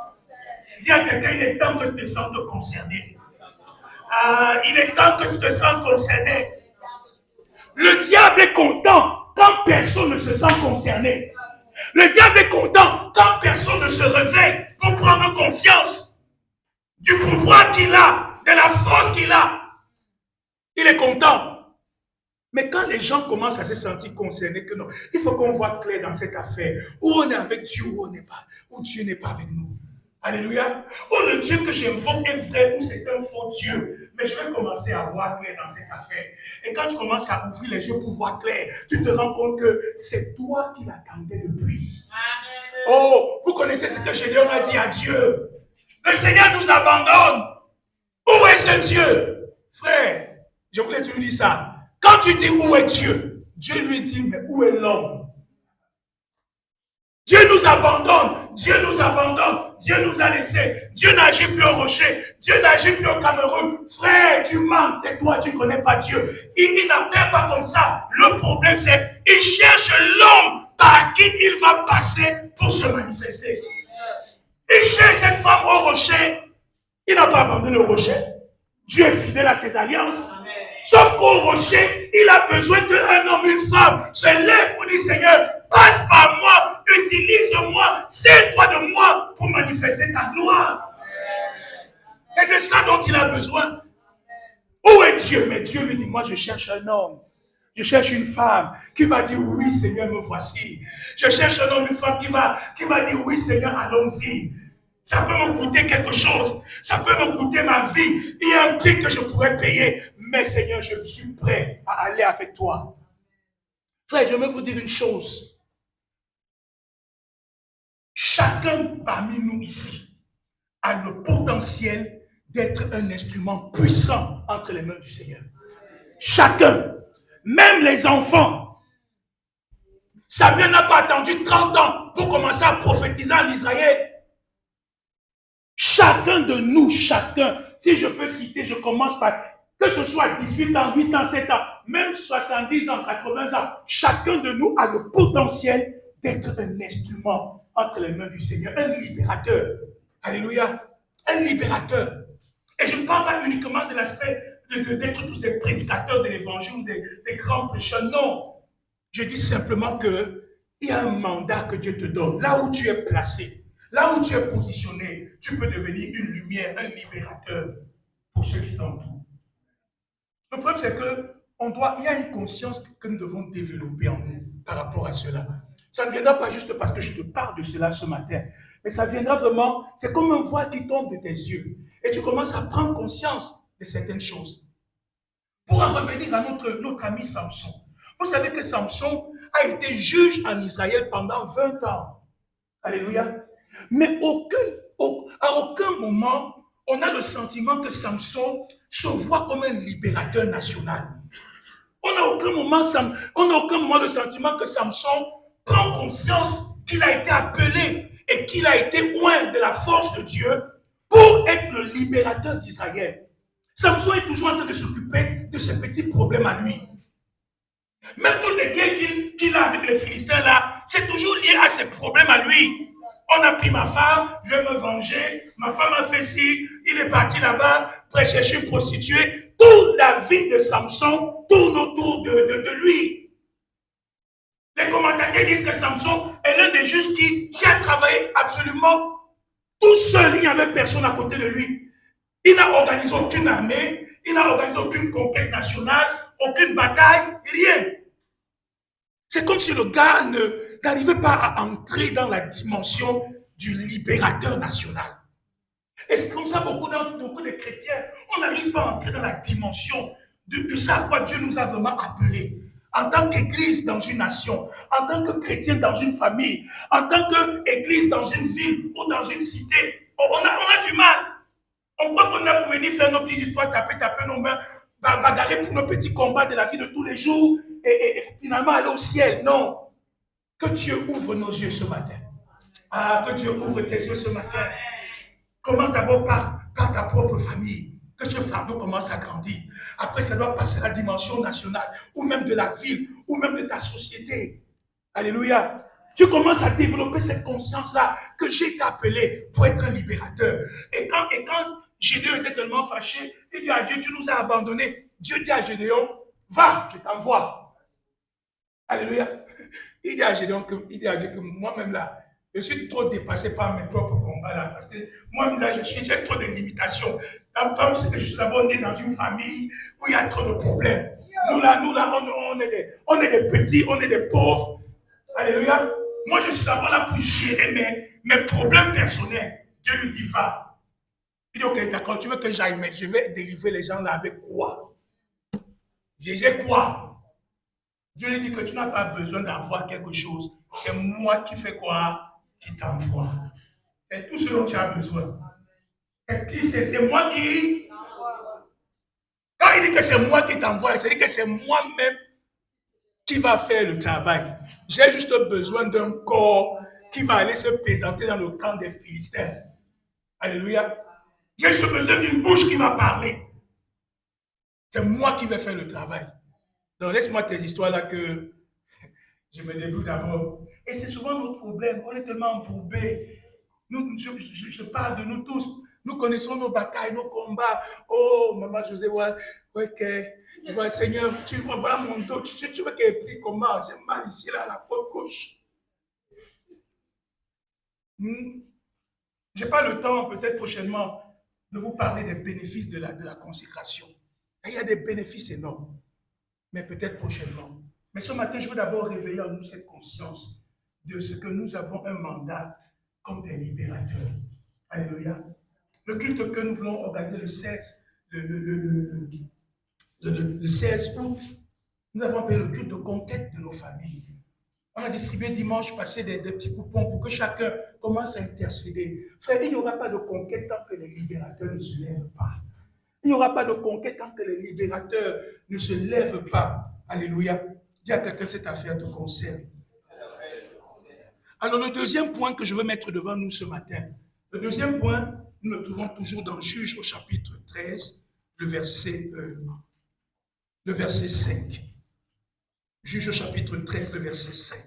Dis à quelqu'un, il est temps que tu te sentes concerné. Il est temps que tu te sentes concerné. Le diable est content quand personne ne se sent concerné. Le diable est content quand personne ne se réveille pour prendre conscience du pouvoir qu'il a, de la force qu'il a. Il est content. Mais quand les gens commencent à se sentir concernés, que non, il faut qu'on voit clair dans cette affaire, où on est avec Dieu, où on n'est pas, où Dieu n'est pas avec nous. Alléluia. Oh, le Dieu que j'invoque est vrai ou c'est un faux Dieu. Mais je vais commencer à voir clair dans cette affaire. Et quand tu commences à ouvrir les yeux pour voir clair, tu te rends compte que c'est toi qui l'attendais depuis. Amen. Oh, vous connaissez ce que Gédéon a dit à Dieu. Le Seigneur nous abandonne. Où est ce Dieu? Frère, je voulais te dire ça. Quand tu dis où est Dieu, Dieu lui dit, mais où est l'homme? Dieu nous abandonne, Dieu nous abandonne, Dieu nous a laissés, Dieu n'agit plus au rocher, Dieu n'agit plus au Cameroun. Frère, tu manques, tais-toi, tu ne connais pas Dieu. Il n'appelle pas comme ça. Le problème, c'est qu'il cherche l'homme par qui il va passer pour se manifester. Il cherche cette femme au rocher. Il n'a pas abandonné le rocher. Dieu est fidèle à ses alliances. Sauf qu'au rocher, il a besoin qu'un homme, une femme se lève pour dire, Seigneur, passe par moi, utilise-moi, sers-toi de moi pour manifester ta gloire. C'est de ça dont il a besoin. Où est Dieu? Mais Dieu lui dit, moi je cherche un homme. Je cherche une femme qui va dire, oui Seigneur, me voici. Je cherche un homme, une femme qui va dire, oui Seigneur, allons-y. Ça peut me coûter quelque chose. Ça peut me coûter ma vie. Il y a un prix que je pourrais payer. Mais Seigneur, je suis prêt à aller avec toi. Frère, je vais vous dire une chose. Chacun parmi nous ici a le potentiel d'être un instrument puissant entre les mains du Seigneur. Chacun, même les enfants. Samuel n'a pas attendu 30 ans pour commencer à prophétiser en Israël. Chacun de nous, chacun, si je peux citer, je commence par, que ce soit 18 ans, 8 ans, 7 ans, même 70 ans, 80 ans, chacun de nous a le potentiel d'être un instrument entre les mains du Seigneur, un libérateur. Alléluia. Un libérateur. Et je ne parle pas uniquement de l'aspect d'être tous des prédicateurs de l'évangile, des grands prêcheurs. Non. Je dis simplement que il y a un mandat que Dieu te donne. Là où tu es placé, là où tu es positionné, tu peux devenir une lumière, un libérateur pour ceux qui t'entourent. Le problème, c'est que il y a une conscience que nous devons développer en nous par rapport à cela. Ça ne viendra pas juste parce que je te parle de cela ce matin, mais ça viendra vraiment, c'est comme un voile qui tombe de tes yeux et tu commences à prendre conscience de certaines choses. Pour en revenir à notre ami Samson, vous savez que Samson a été juge en Israël pendant 20 ans. Alléluia. Mais à aucun moment, on a le sentiment que Samson se voit comme un libérateur national. On n'a aucun moment le sentiment que Samson prend conscience qu'il a été appelé et qu'il a été oint de la force de Dieu pour être le libérateur d'Israël. Samson est toujours en train de s'occuper de ses petits problèmes à lui. Même toutes les guerres qu'il a avec les Philistins là, c'est toujours lié à ses problèmes à lui. On a pris ma femme, je vais me venger. Ma femme a fait ci, il est parti là-bas pour chercher une prostituée. Toute la vie de Samson tourne autour de lui. Les commentateurs disent que Samson est l'un des juges qui a travaillé absolument tout seul. Il n'y avait personne à côté de lui. Il n'a organisé aucune armée, il n'a organisé aucune conquête nationale, aucune bataille, rien. C'est comme si le gars n'arrivait pas à entrer dans la dimension du libérateur national. Et c'est comme ça, beaucoup de chrétiens, on n'arrive pas à entrer dans la dimension de ça à quoi Dieu nous a vraiment appelés. En tant qu'église dans une nation, en tant que chrétien dans une famille, en tant qu'église dans une ville ou dans une cité, on a du mal. On croit qu'on a pour venir faire nos petites histoires, taper nos mains, bagarrer pour nos petits combats de la vie de tous les jours et finalement aller au ciel. Non. Que Dieu ouvre nos yeux ce matin. Ah, que Dieu ouvre tes yeux ce matin. Commence d'abord par ta propre famille. Que ce fardeau commence à grandir. Après, ça doit passer à la dimension nationale, ou même de la ville, ou même de ta société. Alléluia. Tu commences à développer cette conscience-là que j'ai été appelé pour être un libérateur. Et quand Gédéon était tellement fâché, il dit à Dieu, tu nous as abandonnés. Dieu dit à Gédéon, va, je t'envoie. Alléluia. Il dit à Gédéon que moi-même là, je suis trop dépassé par mes propres combats là. Parce que moi-même là, j'ai trop de limitations. Comme c'est que je suis d'abord né dans une famille où il y a trop de problèmes. Nous là, on est des petits, on est des pauvres. Alléluia. Moi, je suis d'abord là pour gérer mes problèmes personnels. Dieu lui dit, va. Il dit, ok, d'accord, tu veux que j'aille, mais je vais délivrer les gens là avec quoi? J'ai quoi? Dieu lui dit que tu n'as pas besoin d'avoir quelque chose. C'est moi qui fais quoi? Qui t'envoie. C'est tout ce dont tu as besoin. C'est moi qui... Quand il dit que c'est moi qui t'envoie, c'est-à-dire que c'est moi-même qui va faire le travail. J'ai juste besoin d'un corps qui va aller se présenter dans le camp des Philistins. Alléluia. J'ai juste besoin d'une bouche qui va parler. C'est moi qui vais faire le travail. Donc laisse-moi tes histoires là que je me débrouille d'abord. Et c'est souvent notre problème. On est tellement embourbés. Je parle de nous tous. Nous connaissons nos batailles, nos combats. Oh, maman José, ouais, ok. Je vois, Seigneur, tu vois, voilà mon dos. Tu veux qu'il prie comment? J'ai mal ici, là, à la côte gauche. Je n'ai pas le temps, peut-être prochainement, de vous parler des bénéfices de la consécration. Et il y a des bénéfices énormes, mais peut-être prochainement. Mais ce matin, je veux d'abord réveiller en nous cette conscience de ce que nous avons un mandat comme des libérateurs. Alléluia. Le culte que nous voulons organiser le 16 août, nous avons appelé le culte de conquête de nos familles. On a distribué dimanche passé des petits coupons pour que chacun commence à intercéder. Frère, il n'y aura pas de conquête tant que les libérateurs ne se lèvent pas. Il n'y aura pas de conquête tant que les libérateurs ne se lèvent pas. Alléluia. Dis à quelqu'un, cette affaire te concerne. Alors, le deuxième point que je veux mettre devant nous ce matin, le deuxième point, nous le trouvons toujours dans Juge au chapitre 13, le verset 5. Juge au chapitre 13, le verset 5.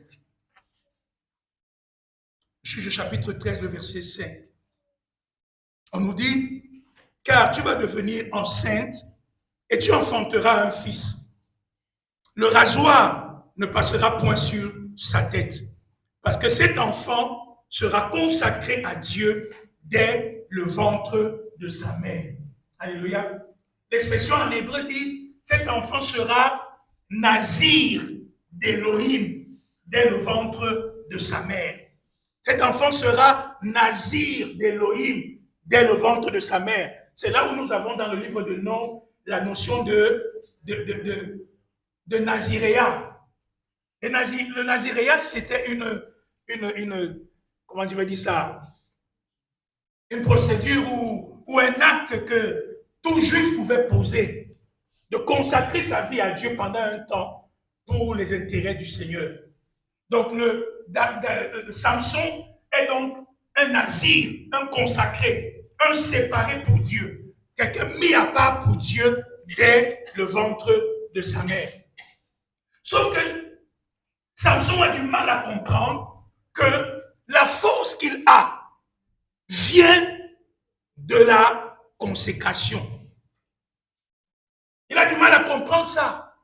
Juge au chapitre 13, le verset 5. On nous dit, car tu vas devenir enceinte et tu enfanteras un fils. Le rasoir ne passera point sur sa tête, parce que cet enfant sera consacré à Dieu dès le ventre de sa mère. Alléluia. L'expression en hébreu dit, cet enfant sera Nazir d'Élohim dès le ventre de sa mère. Cet enfant sera Nazir d'Élohim dès le ventre de sa mère. C'est là où nous avons dans le livre de Nom la notion de Naziréa. Le Naziréa, c'était comment je vais dire ça, une procédure ou un acte que tout juif pouvait poser, de consacrer sa vie à Dieu pendant un temps pour les intérêts du Seigneur. Donc, le Samson est donc un nazir, un consacré, un séparé pour Dieu, quelqu'un mis à part pour Dieu dès le ventre de sa mère. Sauf que Samson a du mal à comprendre que la force qu'il a vient de la consécration. Il a du mal à comprendre ça.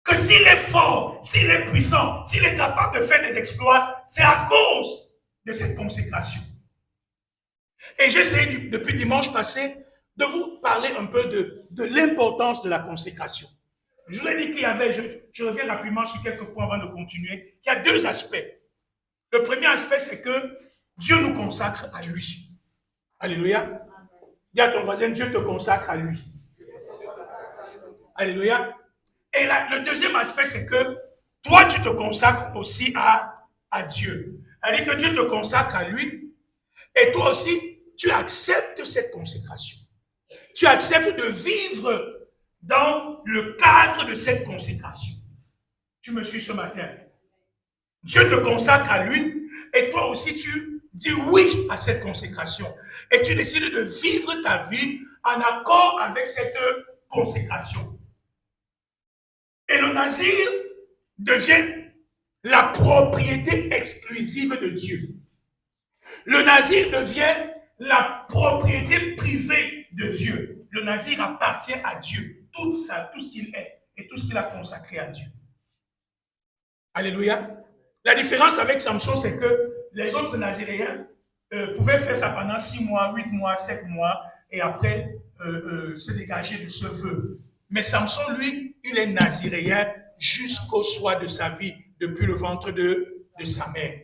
Que s'il est fort, s'il est puissant, s'il est capable de faire des exploits, c'est à cause de cette consécration. Et j'ai essayé depuis dimanche passé de vous parler un peu de l'importance de la consécration. Je vous ai dit qu'il y avait, je reviens rapidement sur quelques points avant de continuer, il y a deux aspects. Le premier aspect, c'est que Dieu nous consacre à lui. Alléluia. Dis à ton voisin, Dieu te consacre à lui. Alléluia. Et le deuxième aspect, c'est que toi, tu te consacres aussi à Dieu. C'est-à-dire que Dieu te consacre à lui et toi aussi, tu acceptes cette consécration. Tu acceptes de vivre dans le cadre de cette consécration. Tu me suis ce matin. Dieu te consacre à lui et toi aussi, tu dis oui à cette consécration. Et tu décides de vivre ta vie en accord avec cette consécration. Et le nazir devient la propriété exclusive de Dieu. Le nazir devient la propriété privée de Dieu. Le nazir appartient à Dieu, tout ce qu'il est et tout ce qu'il a consacré à Dieu. Alléluia. La différence avec Samson, c'est que les autres naziréens pouvaient faire ça pendant 6 mois, 8 mois, 7 mois, et après se dégager de ce vœu. Mais Samson, lui, il est naziréen jusqu'au soir de sa vie, depuis le ventre de sa mère.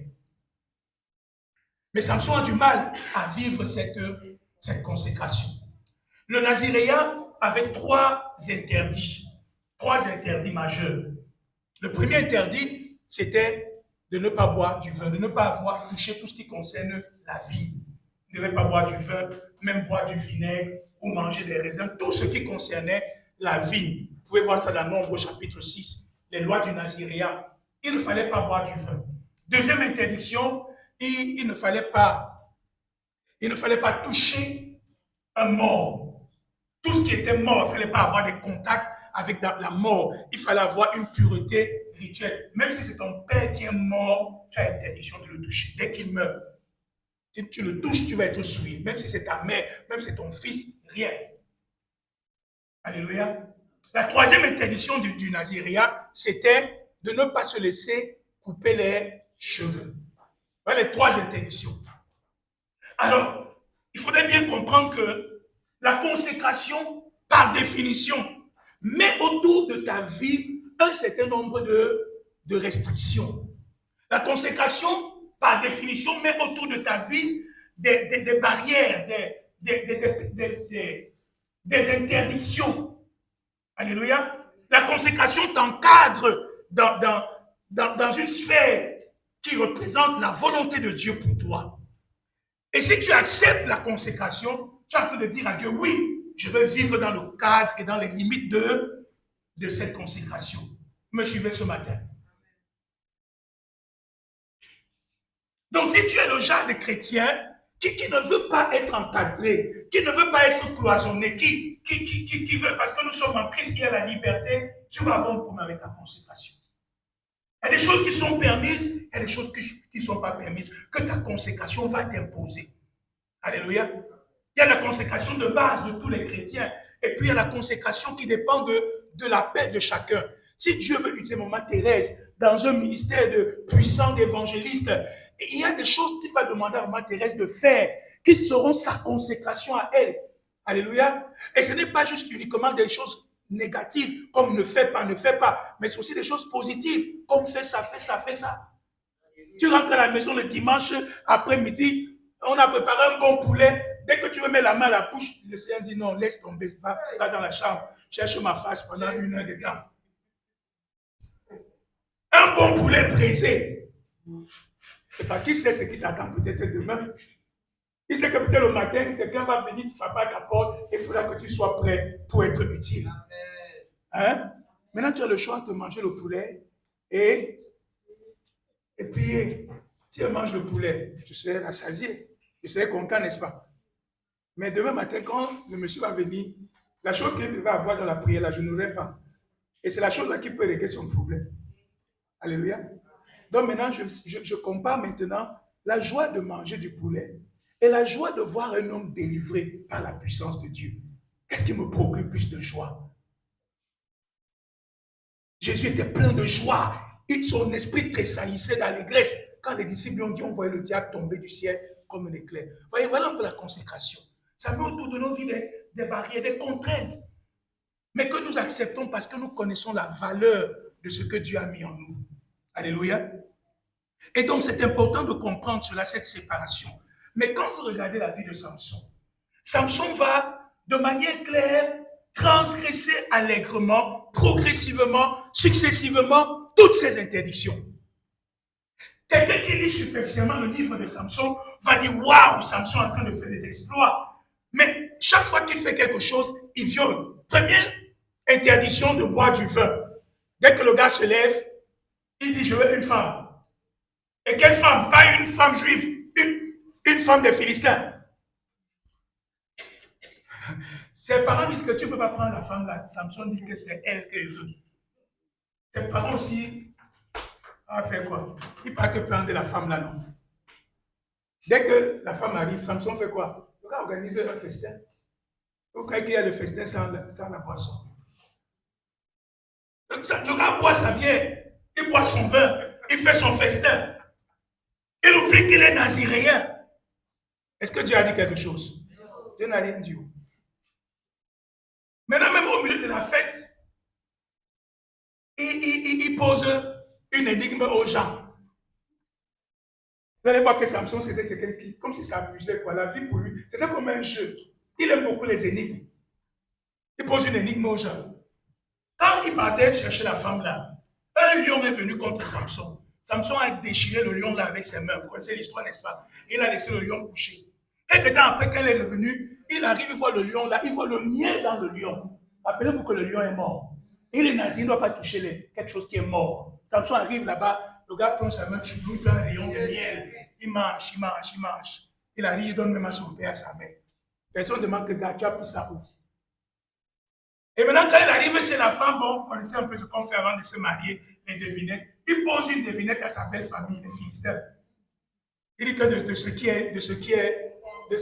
Mais Samson a du mal à vivre cette consécration. Le naziréen avait 3 interdits majeurs. Le premier interdit, c'était de ne pas boire du vin, de ne pas avoir touché tout ce qui concerne la vie. Il ne devait pas boire du vin, même boire du vinaigre ou manger des raisins, tout ce qui concernait la vie. Vous pouvez voir ça dans Nombre chapitre 6, les lois du Naziréen. Il ne fallait pas boire du vin. Deuxième interdiction, il ne fallait pas toucher un mort. Tout ce qui était mort, il ne fallait pas avoir des contacts avec la mort. Il fallait avoir une pureté rituelle. Même si c'est ton père qui est mort, tu as interdiction de le toucher dès qu'il meurt. Si tu le touches, tu vas être souillé. Même si c'est ta mère, même si c'est ton fils, rien. Alléluia. La troisième interdiction du Naziréa, c'était de ne pas se laisser couper les cheveux. Voilà les 3 interdictions. Alors, il faudrait bien comprendre que la consécration, par définition, met autour de ta vie un certain nombre de restrictions. La consécration, par définition, met autour de ta vie des barrières, des interdictions. Alléluia. La consécration t'encadre dans une sphère qui représente la volonté de Dieu pour toi. Et si tu acceptes la consécration, tu es en train de dire à Dieu, oui, je veux vivre dans le cadre et dans les limites de cette consécration. Vous me suivez ce matin? Donc, si tu es le genre de chrétien qui ne veut pas être encadré, qui ne veut pas être cloisonné, qui veut, parce que nous sommes en Christ, il y a la liberté, tu vas avoir un problème avec ta consécration. Il y a des choses qui sont permises, il y a des choses qui ne sont pas permises, que ta consécration va t'imposer. Alléluia. Il y a la consécration de base de tous les chrétiens. Et puis il y a la consécration qui dépend de la paix de chacun. Si Dieu veut utiliser Maman Thérèse dans un ministère de puissant d'évangéliste, il y a des choses qu'il va demander à Maman Thérèse de faire qui seront sa consécration à elle. Alléluia. Et ce n'est pas juste uniquement des choses négatives, comme ne fais pas, mais c'est aussi des choses positives, comme fais ça, fais ça, fais ça. Tu rentres à la maison le dimanche après-midi, on a préparé un bon poulet. Dès que tu veux mettre la main à la bouche, le Seigneur dit non, laisse tomber, va dans la chambre, cherche ma face pendant 1 heure de temps. Un bon poulet braisé. C'est parce qu'il sait ce qui t'attend peut-être demain. Il sait que peut-être le matin, quelqu'un va venir, tu frapper à ta porte, et il faudra que tu sois prêt pour être utile. Hein? Maintenant, tu as le choix de manger le poulet et puis, si je mange le poulet, je serai rassasié. Je serai content, n'est-ce pas? Mais demain matin, quand le monsieur va venir, la chose qu'il devait avoir dans la prière, là, je n'aurai pas. Et c'est la chose là qui peut régler son problème. Alléluia. Donc maintenant, je compare maintenant la joie de manger du poulet et la joie de voir un homme délivré par la puissance de Dieu. Qu'est-ce qui me procure plus de joie? Jésus était plein de joie. Et son esprit tressaillissait d'allégresse. Quand les disciples ont dit, on voyait le diable tomber du ciel comme un éclair. Voyez, voilà un peu la consécration. Ça met autour de nos vies des barrières, des contraintes. Mais que nous acceptons parce que nous connaissons la valeur de ce que Dieu a mis en nous. Alléluia. Et donc, c'est important de comprendre cela, cette séparation. Mais quand vous regardez la vie de Samson, Samson va de manière claire transgresser allègrement, progressivement, successivement, toutes ces interdictions. Quelqu'un qui lit superficiellement le livre de Samson va dire « Waouh, Samson est en train de faire des exploits ». Mais chaque fois qu'il fait quelque chose, il viole. Première interdiction de boire du vin. Dès que le gars se lève, il dit « Je veux une femme ». Et quelle femme? Pas une femme juive, une femme des Philistins. Ses parents disent que tu ne peux pas prendre la femme là. Samson dit que c'est elle qu'il veut. Ses parents aussi ont fait quoi? Il ne peut pas prendre la femme là, non. Dès que la femme arrive, Samson fait quoi? Il va organiser un festin. Vous croyez qu'il y a le festin sans la boisson? Le gars boit sa bière, il boit son vin, il fait son festin. Il oublie qu'il est naziréen. Est-ce que Dieu a dit quelque chose? Dieu n'a rien dit. Maintenant, même au milieu de la fête, il pose une énigme aux gens. Vous allez voir que Samson, c'était quelqu'un qui, comme s'il s'amusait, quoi. La vie pour lui, c'était comme un jeu. Il aime beaucoup les énigmes. Il pose une énigme aux gens. Quand il partait chercher la femme là, un lion est venu contre Samson. Samson a déchiré le lion là avec ses mains. Vous connaissez l'histoire, n'est-ce pas? Il a laissé le lion coucher. Quelques temps après, quand il est revenu, il arrive, il voit le lion là, il voit le miel dans le lion. Rappelez-vous que le lion est mort. Il est nazi, il ne doit pas toucher quelque chose qui est mort. Samson arrive là-bas, le gars prend sa main, tu goûtes un rayon de miel. Il mange. Il arrive, il donne même à son père, à sa mère. Personne ne demande que gars, tu as pris ça où? Et maintenant, quand il arrive chez la femme, bon, vous connaissez un peu ce qu'on fait avant de se marier, les devinettes. Il pose une devinette à sa belle famille, les Philistins. Il dit que de ce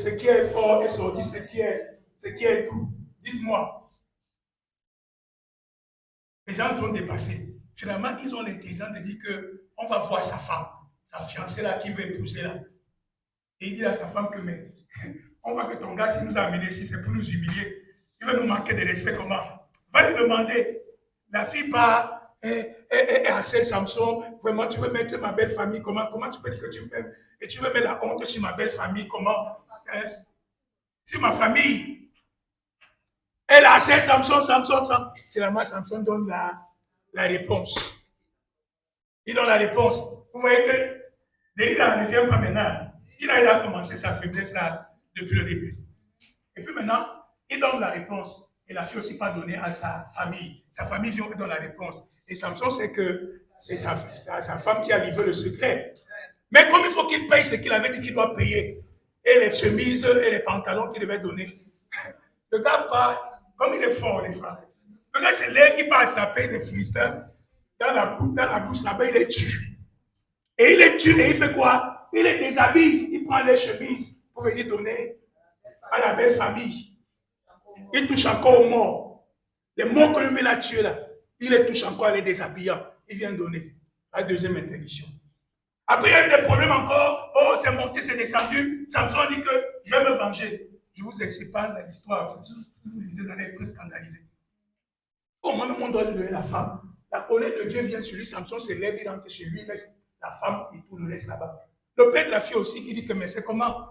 qui est fort est sorti ce qui est doux. Dites-moi. Les gens sont dépassés. Finalement, ils ont l'intelligence de dire qu'on va voir sa femme, sa fiancée là qui veut épouser là. Et il dit à sa femme que, mais, on voit que ton gars, s'il nous a amenés ici, c'est pour nous humilier. Il va nous manquer de respect, comment? Va lui demander. La fille part et harcèle Samson. Vraiment, tu veux mettre ma belle famille, comment tu peux dire que tu m'aimes? Et tu veux mettre la honte sur ma belle famille, comment? Sur ma famille. Elle harcèle Samson. Finalement, Samson donne la réponse. Il donne la réponse. Vous voyez que Délila ne vient pas maintenant. Il a commencé sa faiblesse là depuis le début. Et puis maintenant, il donne la réponse. Et la fille aussi pas donnée à sa famille. Sa famille vient donner la réponse. Et Samson sait que c'est sa femme qui a livré le secret. Mais comme il faut qu'il paye ce qu'il avait dit qu'il doit payer, et les chemises et les pantalons qu'il devait donner, le gars part, comme il est fort, n'est-ce pas? Le gars se lève, il part attraper les Philistins dans la bouche là-bas, il les tue. Et il les tue et il fait quoi? Il les déshabille, il prend les chemises pour venir donner à la belle famille. Il touche encore aux morts. Les morts que le mec a tués là, il les touche encore en les déshabillant. Il vient donner la deuxième interdiction. Après, il y a eu des problèmes encore. Oh, c'est monté, c'est descendu. Samson dit que je vais me venger. Je vous explique pas l'histoire. Si vous lisez, vous allez être scandalisé. Comment le monde doit lui donner la femme? La colère de Dieu vient sur lui. Samson se lève, il rentre chez lui, il laisse la femme et tout le laisse là-bas. Le père de la fille aussi qui dit que mais c'est comment?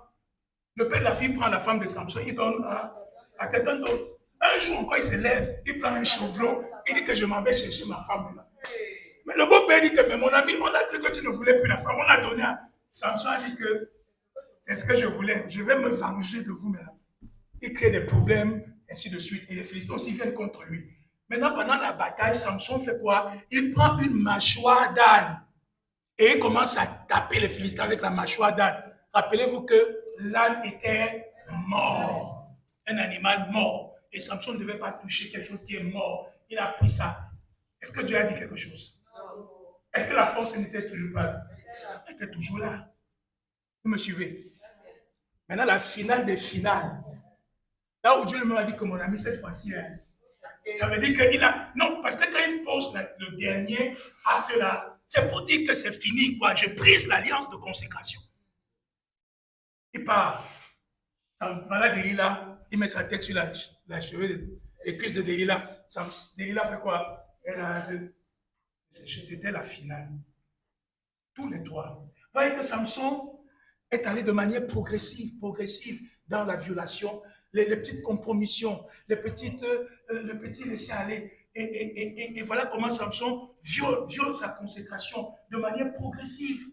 Le père de la fille prend la femme de Samson, il donne à quelqu'un d'autre. Un jour encore, il se lève, il prend un chevreau, il dit que je m'en vais chercher ma femme là. Mais le beau-père dit que mais mon ami, on a cru que tu ne voulais plus la femme, on a donné à Samson a dit que c'est ce que je voulais, je vais me venger de vous maintenant. Il crée des problèmes, ainsi de suite. Et les Philistins aussi viennent contre lui. Maintenant, pendant la bataille, Samson fait quoi? Il prend une mâchoire d'âne et il commence à taper les Philistins avec la mâchoire d'âne. Rappelez-vous que l'âne était mort, un animal mort. Et Samson ne devait pas toucher quelque chose qui est mort. Il a pris ça. Est-ce que Dieu a dit quelque chose? Est-ce que la force n'était toujours pas là? Elle était toujours là. Vous me suivez? Maintenant, la finale des finales. Là où Dieu m'a dit que mon ami, cette fois-ci, ça veut dire qu'il a... Non, parce que quand il pose le dernier acte là, c'est pour dire que c'est fini, quoi. Je brise l'alliance de consécration. Il part. Voilà Delilah, il met sa tête sur la cheveux, les cuisses de Delilah. Delilah fait quoi? C'était la finale. Tous les trois. Vous voyez que Samson est allé de manière progressive dans la violation, les petites compromissions, les petits laisser-aller. Et voilà comment Samson viole sa consécration de manière progressive.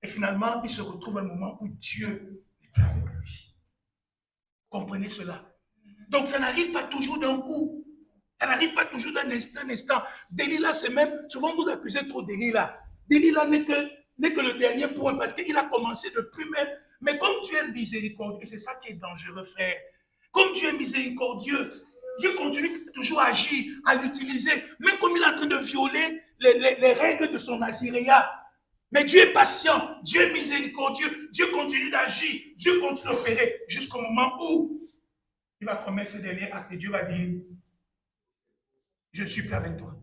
Et finalement, il se retrouve à un moment où Dieu n'est plus avec lui. Comprenez cela? Donc, ça n'arrive pas toujours d'un coup. Ça n'arrive pas toujours d'un instant. Delilah, c'est même, souvent vous accusez trop Delilah. Delilah n'est que le dernier point parce qu'il a commencé depuis même. Mais comme Dieu est miséricordieux, et c'est ça qui est dangereux, frère. Comme Dieu est miséricordieux, Dieu continue toujours à agir, à l'utiliser, même comme il est en train de violer les règles de son naziréat. Mais Dieu est patient, Dieu est miséricordieux, Dieu continue d'agir, Dieu continue d'opérer jusqu'au moment où il va commettre ce dernier acte et Dieu va dire, je ne suis plus avec toi.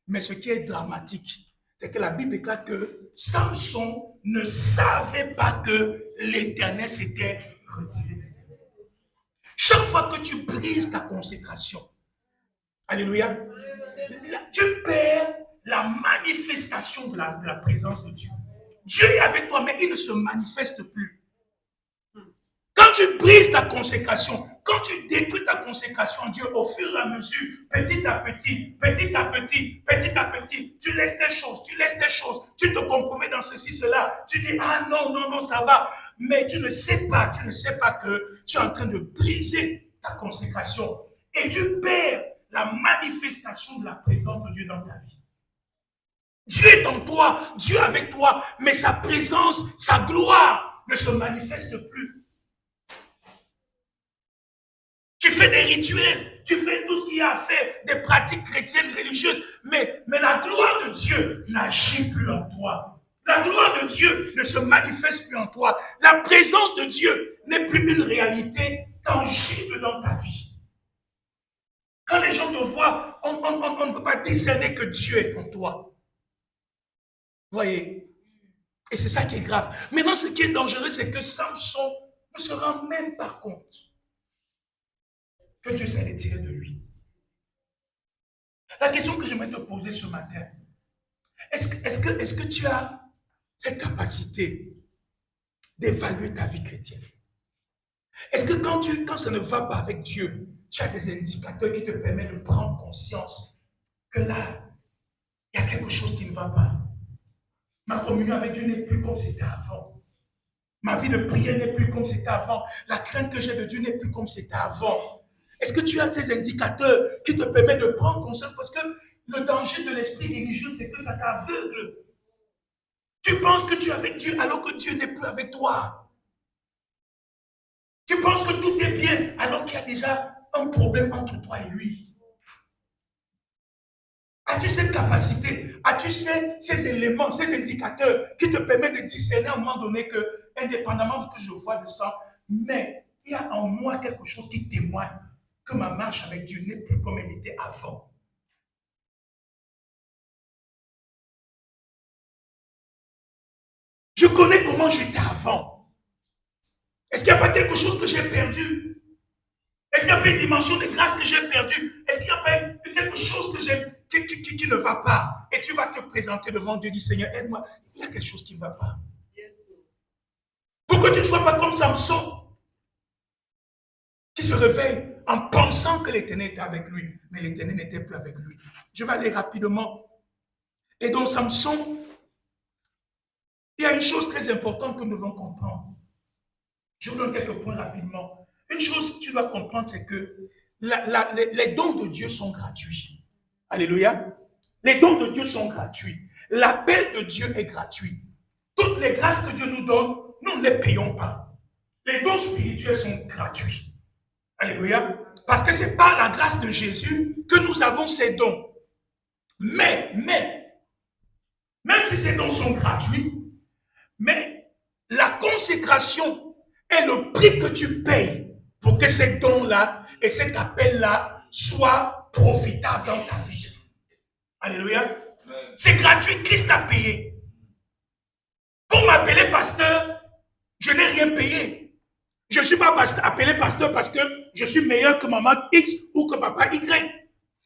Mais ce qui est dramatique, c'est que la Bible déclare que Samson ne savait pas que l'Éternel s'était retiré. Chaque fois que tu brises ta consécration, alléluia, tu perds la manifestation de la présence de Dieu. Dieu est avec toi, mais il ne se manifeste plus. Quand tu brises ta consécration, quand tu détruis ta consécration en Dieu au fur et à mesure, petit à petit, tu laisses tes choses, tu te compromets dans ceci, cela, tu dis, ah non, ça va. Mais tu ne sais pas que tu es en train de briser ta consécration et tu perds la manifestation de la présence de Dieu dans ta vie. Dieu est en toi, Dieu est avec toi, mais sa présence, sa gloire ne se manifeste plus. Tu fais des rituels, tu fais tout ce qu'il y a à faire, des pratiques chrétiennes, religieuses, mais la gloire de Dieu n'agit plus en toi. La gloire de Dieu ne se manifeste plus en toi. La présence de Dieu n'est plus une réalité tangible dans ta vie. Quand les gens te voient, on ne peut pas discerner que Dieu est en toi. Vous voyez? Et c'est ça qui est grave. Maintenant, ce qui est dangereux, c'est que Samson ne se rend même pas compte que Dieu s'est retiré de lui. La question que j'aimerais te poser ce matin, est-ce que tu as cette capacité d'évaluer ta vie chrétienne? Est-ce que quand ça ne va pas avec Dieu, tu as des indicateurs qui te permettent de prendre conscience que là, il y a quelque chose qui ne va pas? Ma communion avec Dieu n'est plus comme c'était avant. Ma vie de prière n'est plus comme c'était avant. La crainte que j'ai de Dieu n'est plus comme c'était avant. Est-ce que tu as ces indicateurs qui te permettent de prendre conscience? Parce que le danger de l'esprit religieux, c'est que ça t'aveugle. Tu penses que tu es avec Dieu alors que Dieu n'est plus avec toi. Tu penses que tout est bien alors qu'il y a déjà un problème entre toi et lui. As-tu cette capacité? As-tu ces éléments, ces indicateurs qui te permettent de discerner à un moment donné que, indépendamment de ce que je vois de ça, Mais il y a en moi quelque chose qui témoigne que ma marche avec Dieu n'est plus comme elle était avant. Je connais comment j'étais avant. Est-ce qu'il n'y a pas quelque chose que j'ai perdu? Est-ce qu'il n'y a pas une dimension de grâce que j'ai perdue? Est-ce qu'il n'y a pas quelque chose que qui ne va pas? Et tu vas te présenter devant Dieu et dire, Seigneur, aide-moi. Il y a quelque chose qui ne va pas. Pour que tu ne sois pas comme Samson, qui se réveille en pensant que l'Éternel était avec lui, mais l'Éternel n'était plus avec lui. Je vais aller rapidement. Et donc Samson, il y a une chose très importante que nous devons comprendre. Je vous donne quelques points rapidement. Une chose que tu dois comprendre, c'est que les dons de Dieu sont gratuits. Alléluia. Les dons de Dieu sont gratuits. L'appel de Dieu est gratuit. Toutes les grâces que Dieu nous donne, nous ne les payons pas. Les dons spirituels sont gratuits. Alléluia. Parce que ce n'est pas la grâce de Jésus que nous avons ces dons. Mais, même si ces dons sont gratuits, mais la consécration est le prix que tu payes pour que ces dons-là et cet appel-là soient profitables dans ta vie. Alléluia. C'est gratuit, Christ a payé. Pour m'appeler pasteur, je n'ai rien payé. Je ne suis pas appelé pasteur parce que je suis meilleur que maman X ou que papa Y.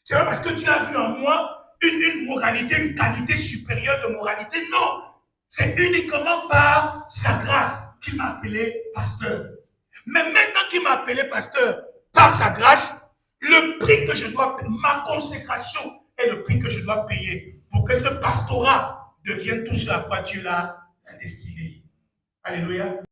C'est pas parce que tu as vu en moi une moralité, une qualité supérieure de moralité. Non. C'est uniquement par sa grâce qu'il m'a appelé pasteur. Mais maintenant qu'il m'a appelé pasteur par sa grâce, le prix que je dois, ma consécration est le prix que je dois payer pour que ce pastorat devienne tout ce à quoi Dieu l'a destiné. Alléluia.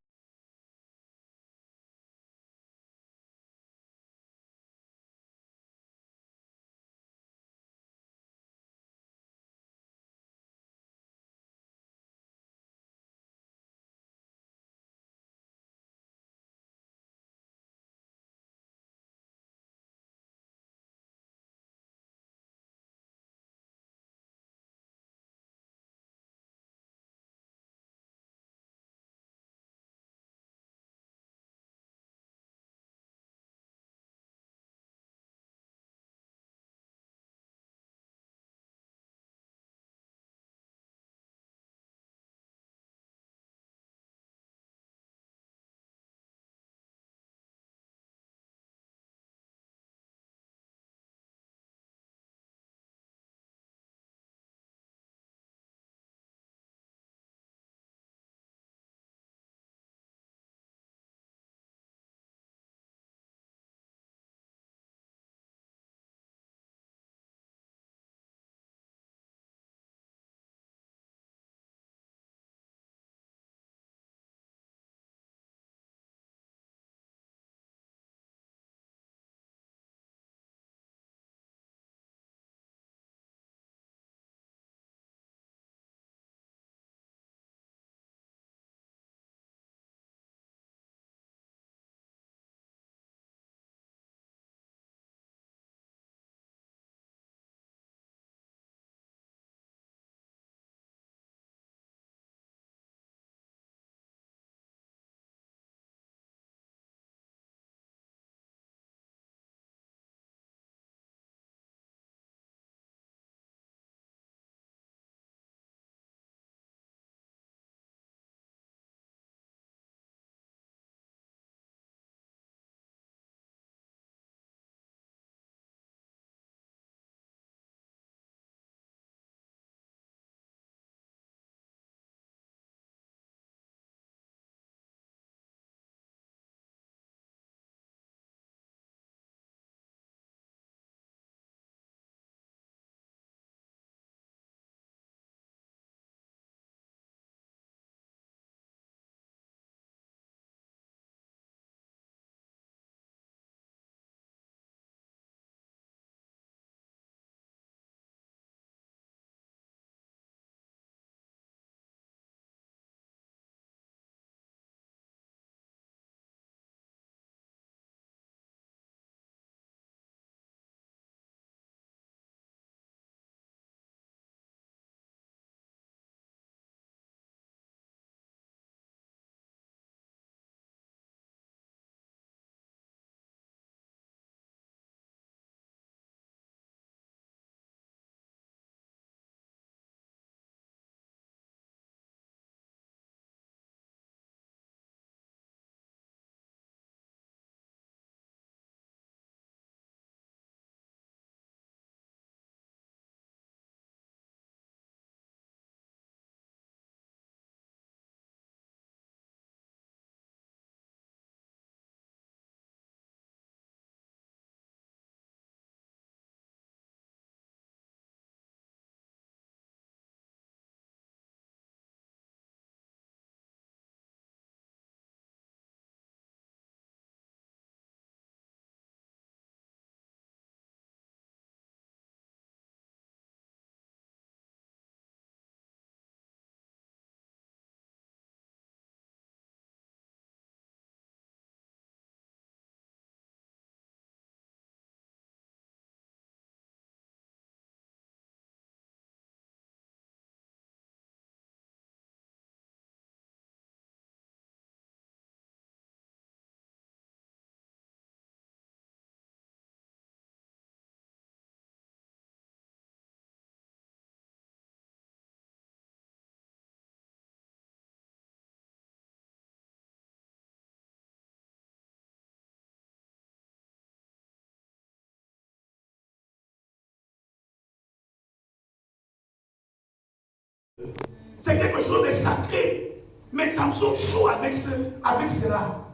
C'est quelque chose de sacré. Mais Samson joue avec cela.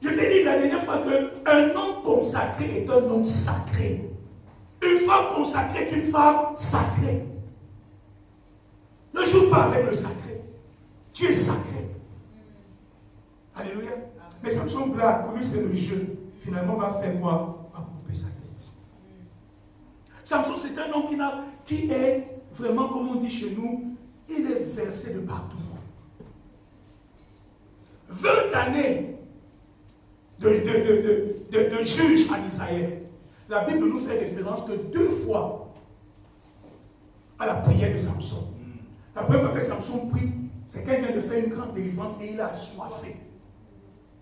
Je t'ai dit la dernière fois qu'un homme consacré est un homme sacré. Une femme consacrée est une femme sacrée. Ne joue pas avec le sacré. Tu es sacré. Alléluia. Mais Samson blague, pour lui c'est le jeu. Finalement, on va faire quoi? On va couper sa tête. Samson, c'est un homme qui est vraiment, comme on dit chez nous, il est versé de partout. 20 années de juge en Israël. La Bible nous fait référence que 2 fois à la prière de Samson. La première fois que Samson prie, c'est quand il vient de faire une grande délivrance et il a assoiffé.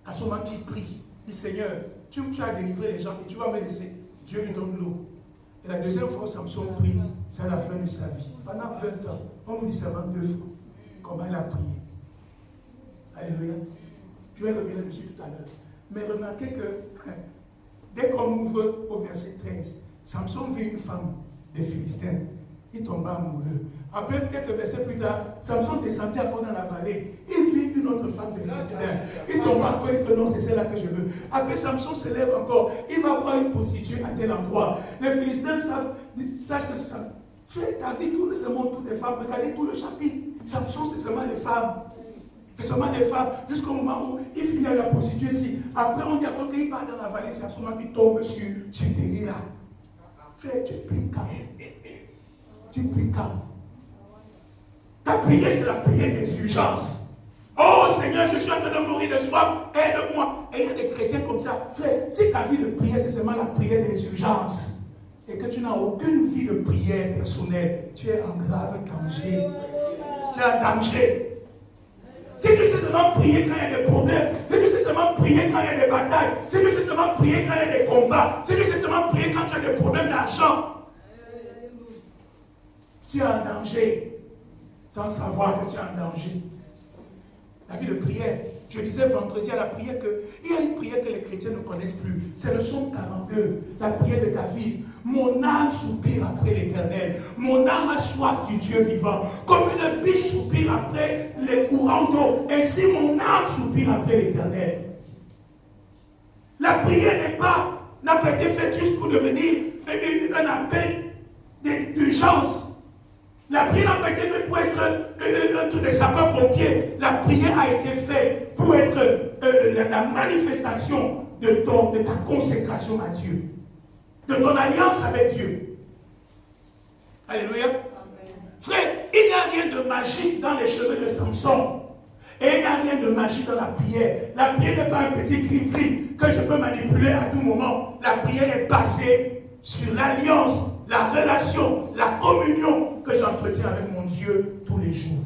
À ce moment qu'il prie, il dit Seigneur, tu as délivré les gens et tu vas me laisser. Dieu lui donne l'eau. Et la deuxième fois, Samson prie, c'est à la fin de sa vie. Pendant 20 ans, on nous dit seulement 2 fois comment il a prié. Alléluia. Je vais revenir dessus tout à l'heure. Mais remarquez que dès qu'on ouvre au verset 13, Samson vit une femme des Philistins. Il tomba amoureux. Après, quelques versets plus tard, Samson descendit encore dans la vallée. Il vit une autre femme des Philistins. Il tomba encore et dit que non, c'est celle-là que je veux. Après, Samson se lève encore. Il va voir une prostituée à tel endroit. Les Philistins sachent que ça. Fais ta vie, tout le monde, toutes les femmes. Regardez tout le chapitre. Samson, c'est seulement les femmes. C'est seulement les femmes. Jusqu'au moment où il finit à la prostituée ici. Après, on dit à côté, il part dans la vallée. C'est à ce moment qu'il tombe sur Denis là. Fais, tu es plus calme. Tu es plus calme. Ta prière, c'est la prière des urgences. Oh Seigneur, je suis en train de mourir de soif, aide-moi. Et il y a des chrétiens comme ça. Frère, si ta vie de prière, c'est seulement la prière des urgences, et que tu n'as aucune vie de prière personnelle, tu es en grave danger. Tu es en danger. Si tu sais seulement prier quand il y a des problèmes, si tu sais seulement prier quand il y a des batailles, si tu sais seulement prier quand il y a des combats, si tu sais seulement prier quand tu as des problèmes d'argent, tu es en danger. Sans savoir que tu es en danger. La vie de prière. Je disais vendredi à la prière qu'il y a une prière que les chrétiens ne connaissent plus. C'est le psaume 42, la prière de David. Mon âme soupire après l'Éternel. Mon âme a soif du Dieu vivant. Comme une biche soupire après les courants d'eau. Ainsi mon âme soupire après l'Éternel. La prière n'a pas été faite juste pour devenir un appel d'urgence. La prière n'a pas été faite pour être un truc de sapeur-pompier. La prière a été faite pour être la manifestation de ta consécration à Dieu, de ton alliance avec Dieu. Alléluia. Amen. Frère, il n'y a rien de magique dans les cheveux de Samson. Et il n'y a rien de magique dans la prière. La prière n'est pas un petit cri-cri que je peux manipuler à tout moment. La prière est basée sur l'alliance, la relation, la communion que j'entretiens avec mon Dieu tous les jours.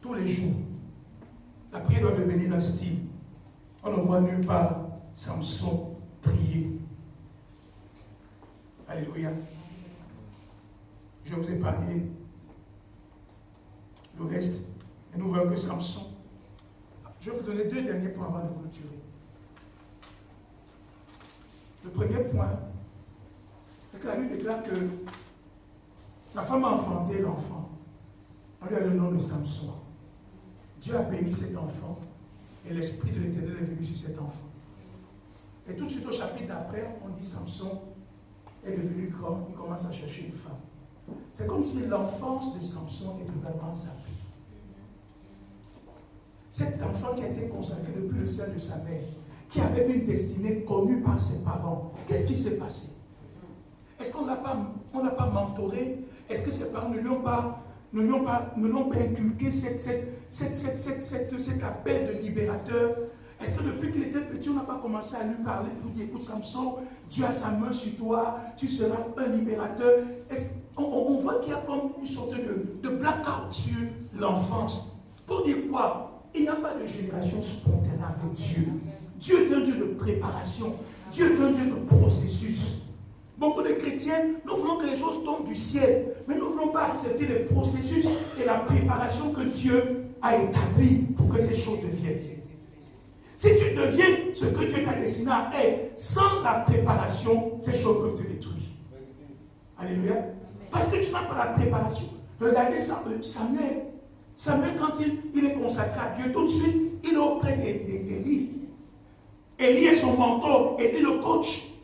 Tous les jours. La prière doit devenir un style. On ne voit nulle part Samson prier. Alléluia. Je vous ai parlé le reste. Et nous voyons que Samson. Je vais vous donner 2 derniers points avant de clôturer. Le premier point, c'est que la Bible déclare que la femme a enfanté l'enfant. On lui a donné le nom de Samson. Dieu a béni cet enfant et l'Esprit de l'Éternel est venu sur cet enfant. Et tout de suite au chapitre d'après, on dit Samson est devenu grand, il commence à chercher une femme. C'est comme si l'enfance de Samson est totalement zappée. Cet enfant qui a été consacré depuis le sein de sa mère, qui avait une destinée connue par ses parents, qu'est-ce qui s'est passé? Est-ce qu'on n'a pas mentoré? Est-ce que ses parents ne lui ont pas inculqué cet appel de libérateur? Est-ce que depuis qu'il était petit, on n'a pas commencé à lui parler pour dire, écoute Samson, Dieu a sa main sur toi, tu seras un libérateur? On voit qu'il y a comme une sorte de blackout sur l'enfance. Pour dire quoi? Il n'y a pas de génération spontanée avec Dieu. Dieu est un Dieu de préparation. Dieu est un Dieu de processus. Beaucoup de chrétiens, nous voulons que les choses tombent du ciel, mais nous ne voulons pas accepter le processus et la préparation que Dieu a établi pour que ces choses deviennent. Si tu deviens ce que Dieu t'a destiné à être, sans la préparation, ces choses peuvent te détruire. Alléluia. Parce que tu n'as pas la préparation. Regardez Samuel. Samuel, quand il est consacré à Dieu, tout de suite, il est auprès d'Élie. Élie est son mentor, Élie le coach.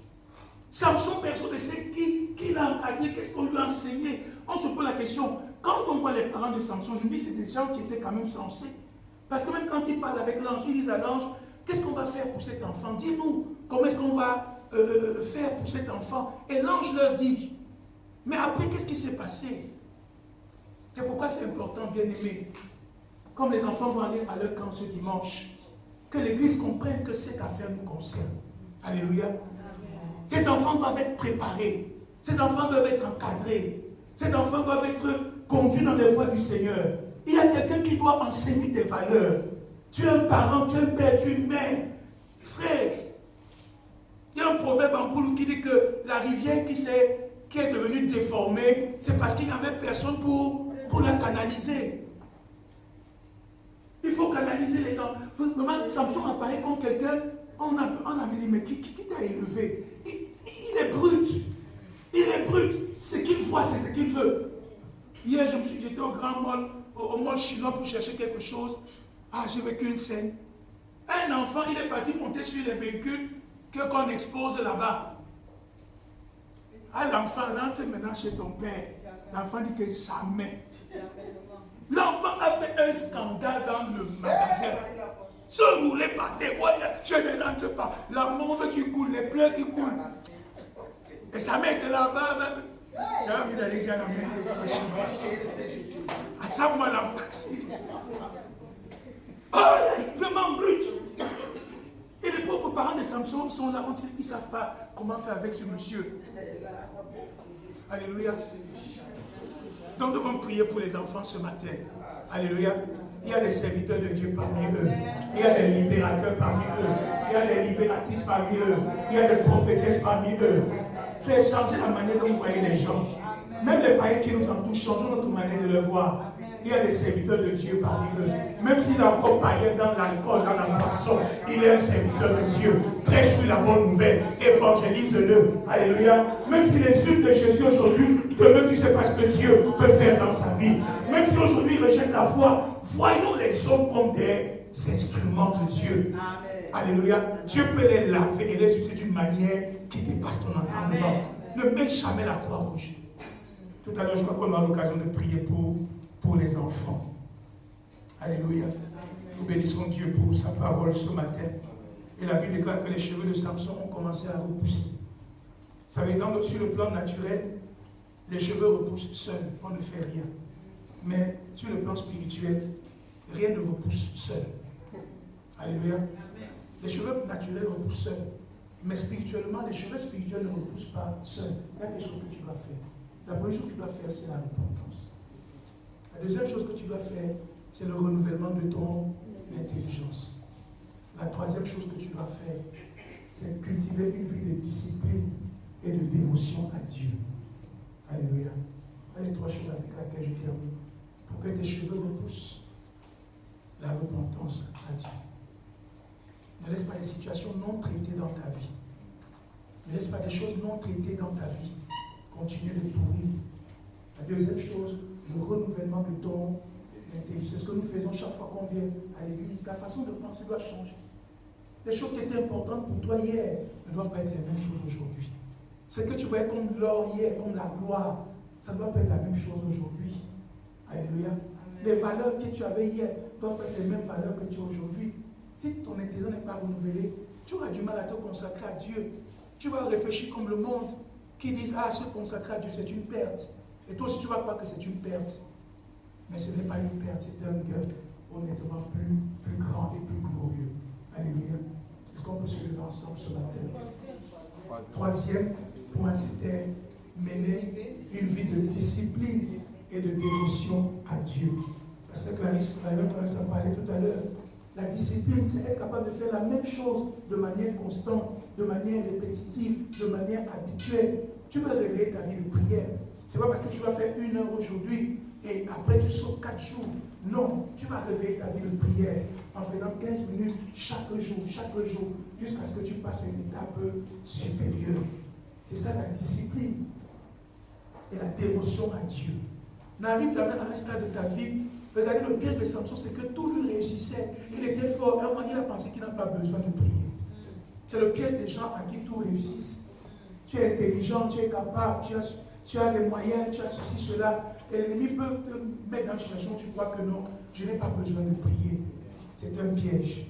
Samson, personne ne sait qui l'a encadré, qu'est-ce qu'on lui a enseigné. On se pose la question, quand on voit les parents de Samson, je me dis c'est des gens qui étaient quand même sensés. Parce que même quand ils parlent avec l'ange, ils disent à l'ange, qu'est-ce qu'on va faire pour cet enfant? Dis-nous, comment est-ce qu'on va faire pour cet enfant? Et l'ange leur dit, mais après, qu'est-ce qui s'est passé? C'est pourquoi c'est important, bien aimé, comme les enfants vont aller à leur camp ce dimanche, que l'Église comprenne que cette affaire nous concerne. Alléluia. Ces enfants doivent être préparés. Ces enfants doivent être encadrés. Ces enfants doivent être conduits dans les voies du Seigneur. Il y a quelqu'un qui doit enseigner des valeurs. Tu es un parent, tu es un père, tu es une mère. Frère, il y a un proverbe en Poulou qui dit que la rivière qui est devenue déformée, c'est parce qu'il n'y avait personne pour la canaliser. Il faut canaliser les gens. Vraiment, Samson apparaît comme quelqu'un, on a dit, mais qui t'a élevé? Il est brut. Il est brut. Ce qu'il voit, c'est ce qu'il veut. Hier, j'étais au grand mall, au mall chinois pour chercher quelque chose. Ah, j'ai vécu une scène. Un enfant, il est parti monter sur les véhicules qu'on expose là-bas. Ah, l'enfant rentre maintenant chez ton père. L'enfant dit que jamais. L'enfant a fait un scandale dans le magasin. Se rouler par terre, ouais, je ne rentre pas. La mauve qui coule, les pleurs qui coulent. Et sa mère était là-bas. J'ai envie d'aller dire à la mère. Attrape-moi l'enfant. Oh, vraiment brut. Et les pauvres parents de Samson sont là, ils ne savent pas comment faire avec ce monsieur. Alléluia. Donc nous devons prier pour les enfants ce matin. Alléluia. Il y a des serviteurs de Dieu parmi eux. Il y a des libérateurs parmi eux. Il y a des libératrices parmi eux. Il y a des prophétesses parmi eux. Faites changer la manière dont vous voyez les gens. Même les païens qui nous entourent, changeons notre manière de les voir. Il y a des serviteurs de Dieu parmi eux. Même s'il est encore païen dans l'alcool, dans la boisson, il est un serviteur de Dieu. Prêche-lui la bonne nouvelle. Évangélise-le. Alléluia. Même s'il insulte Jésus aujourd'hui, demain tu sais pas ce que Dieu peut faire dans sa vie. Même si aujourd'hui il rejette la foi, voyons les hommes comme des instruments de Dieu. Amen. Alléluia. Dieu peut les laver et les utiliser d'une manière qui dépasse ton entendement. Ne mets jamais la croix rouge. Tout à l'heure, je crois qu'on a l'occasion de prier pour les enfants. Alléluia. Nous bénissons Dieu pour sa parole ce matin. Et la Bible déclare que les cheveux de Samson ont commencé à repousser. Vous savez, sur le plan naturel, les cheveux repoussent seuls, on ne fait rien. Mais sur le plan spirituel, rien ne repousse seul. Alléluia. Les cheveux naturels repoussent seuls. Mais spirituellement, les cheveux spirituels ne repoussent pas seuls. Il y a quelque chose que tu dois faire. La première chose que tu dois faire, c'est la repentance. La deuxième chose que tu dois faire, c'est le renouvellement de ton intelligence. La troisième chose que tu dois faire, c'est cultiver une vie de discipline et de dévotion à Dieu. Alléluia. Voilà les trois choses avec lesquelles je termine. Pour que tes cheveux repoussent, la repentance à Dieu. Ne laisse pas les situations non traitées dans ta vie. Ne laisse pas des choses non traitées dans ta vie continuer de pourrir. La deuxième chose, le renouvellement de ton intelligence. C'est ce que nous faisons chaque fois qu'on vient à l'église. Ta façon de penser doit changer. Les choses qui étaient importantes pour toi hier ne doivent pas être les mêmes choses aujourd'hui. Ce que tu voyais comme l'or hier, comme la gloire, ça ne doit pas être la même chose aujourd'hui. Alléluia. Les valeurs que tu avais hier doivent être les mêmes valeurs que tu as aujourd'hui. Si ton intelligence n'est pas renouvelée, tu auras du mal à te consacrer à Dieu. Tu vas réfléchir comme le monde qui dit « Ah, se consacrer à Dieu, c'est une perte. » Et toi aussi, tu vas croire que c'est une perte. Mais ce n'est pas une perte, c'est un gain honnêtement plus grand et plus glorieux. Alléluia. Est-ce qu'on peut se lever ensemble ce matin? Troisième point, c'était mener une vie de discipline et de dévotion à Dieu. Parce que Clarisse a parlé tout à l'heure. La discipline, c'est être capable de faire la même chose de manière constante, de manière répétitive, de manière habituelle. Tu veux réveiller ta vie de prière. Ce n'est pas parce que tu vas faire 1 heure aujourd'hui et après tu sautes 4 jours. Non, tu vas réveiller ta vie de prière en faisant 15 minutes chaque jour, jusqu'à ce que tu passes à une étape supérieure. C'est ça la discipline. et la dévotion à Dieu. N'arrive jamais à un stade de ta vie. Regardez le piège de Samson, c'est que tout lui réussissait. Il était fort. À un moment, il a pensé qu'il n'a pas besoin de prier. C'est le piège des gens à qui tout réussisse. Tu es intelligent, tu es capable, tu as les moyens, tu as ceci, cela. Et l'ennemi peut te mettre dans une situation où tu crois que non, je n'ai pas besoin de prier. C'est un piège.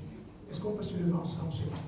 Est-ce qu'on peut se lever ensemble ce matin?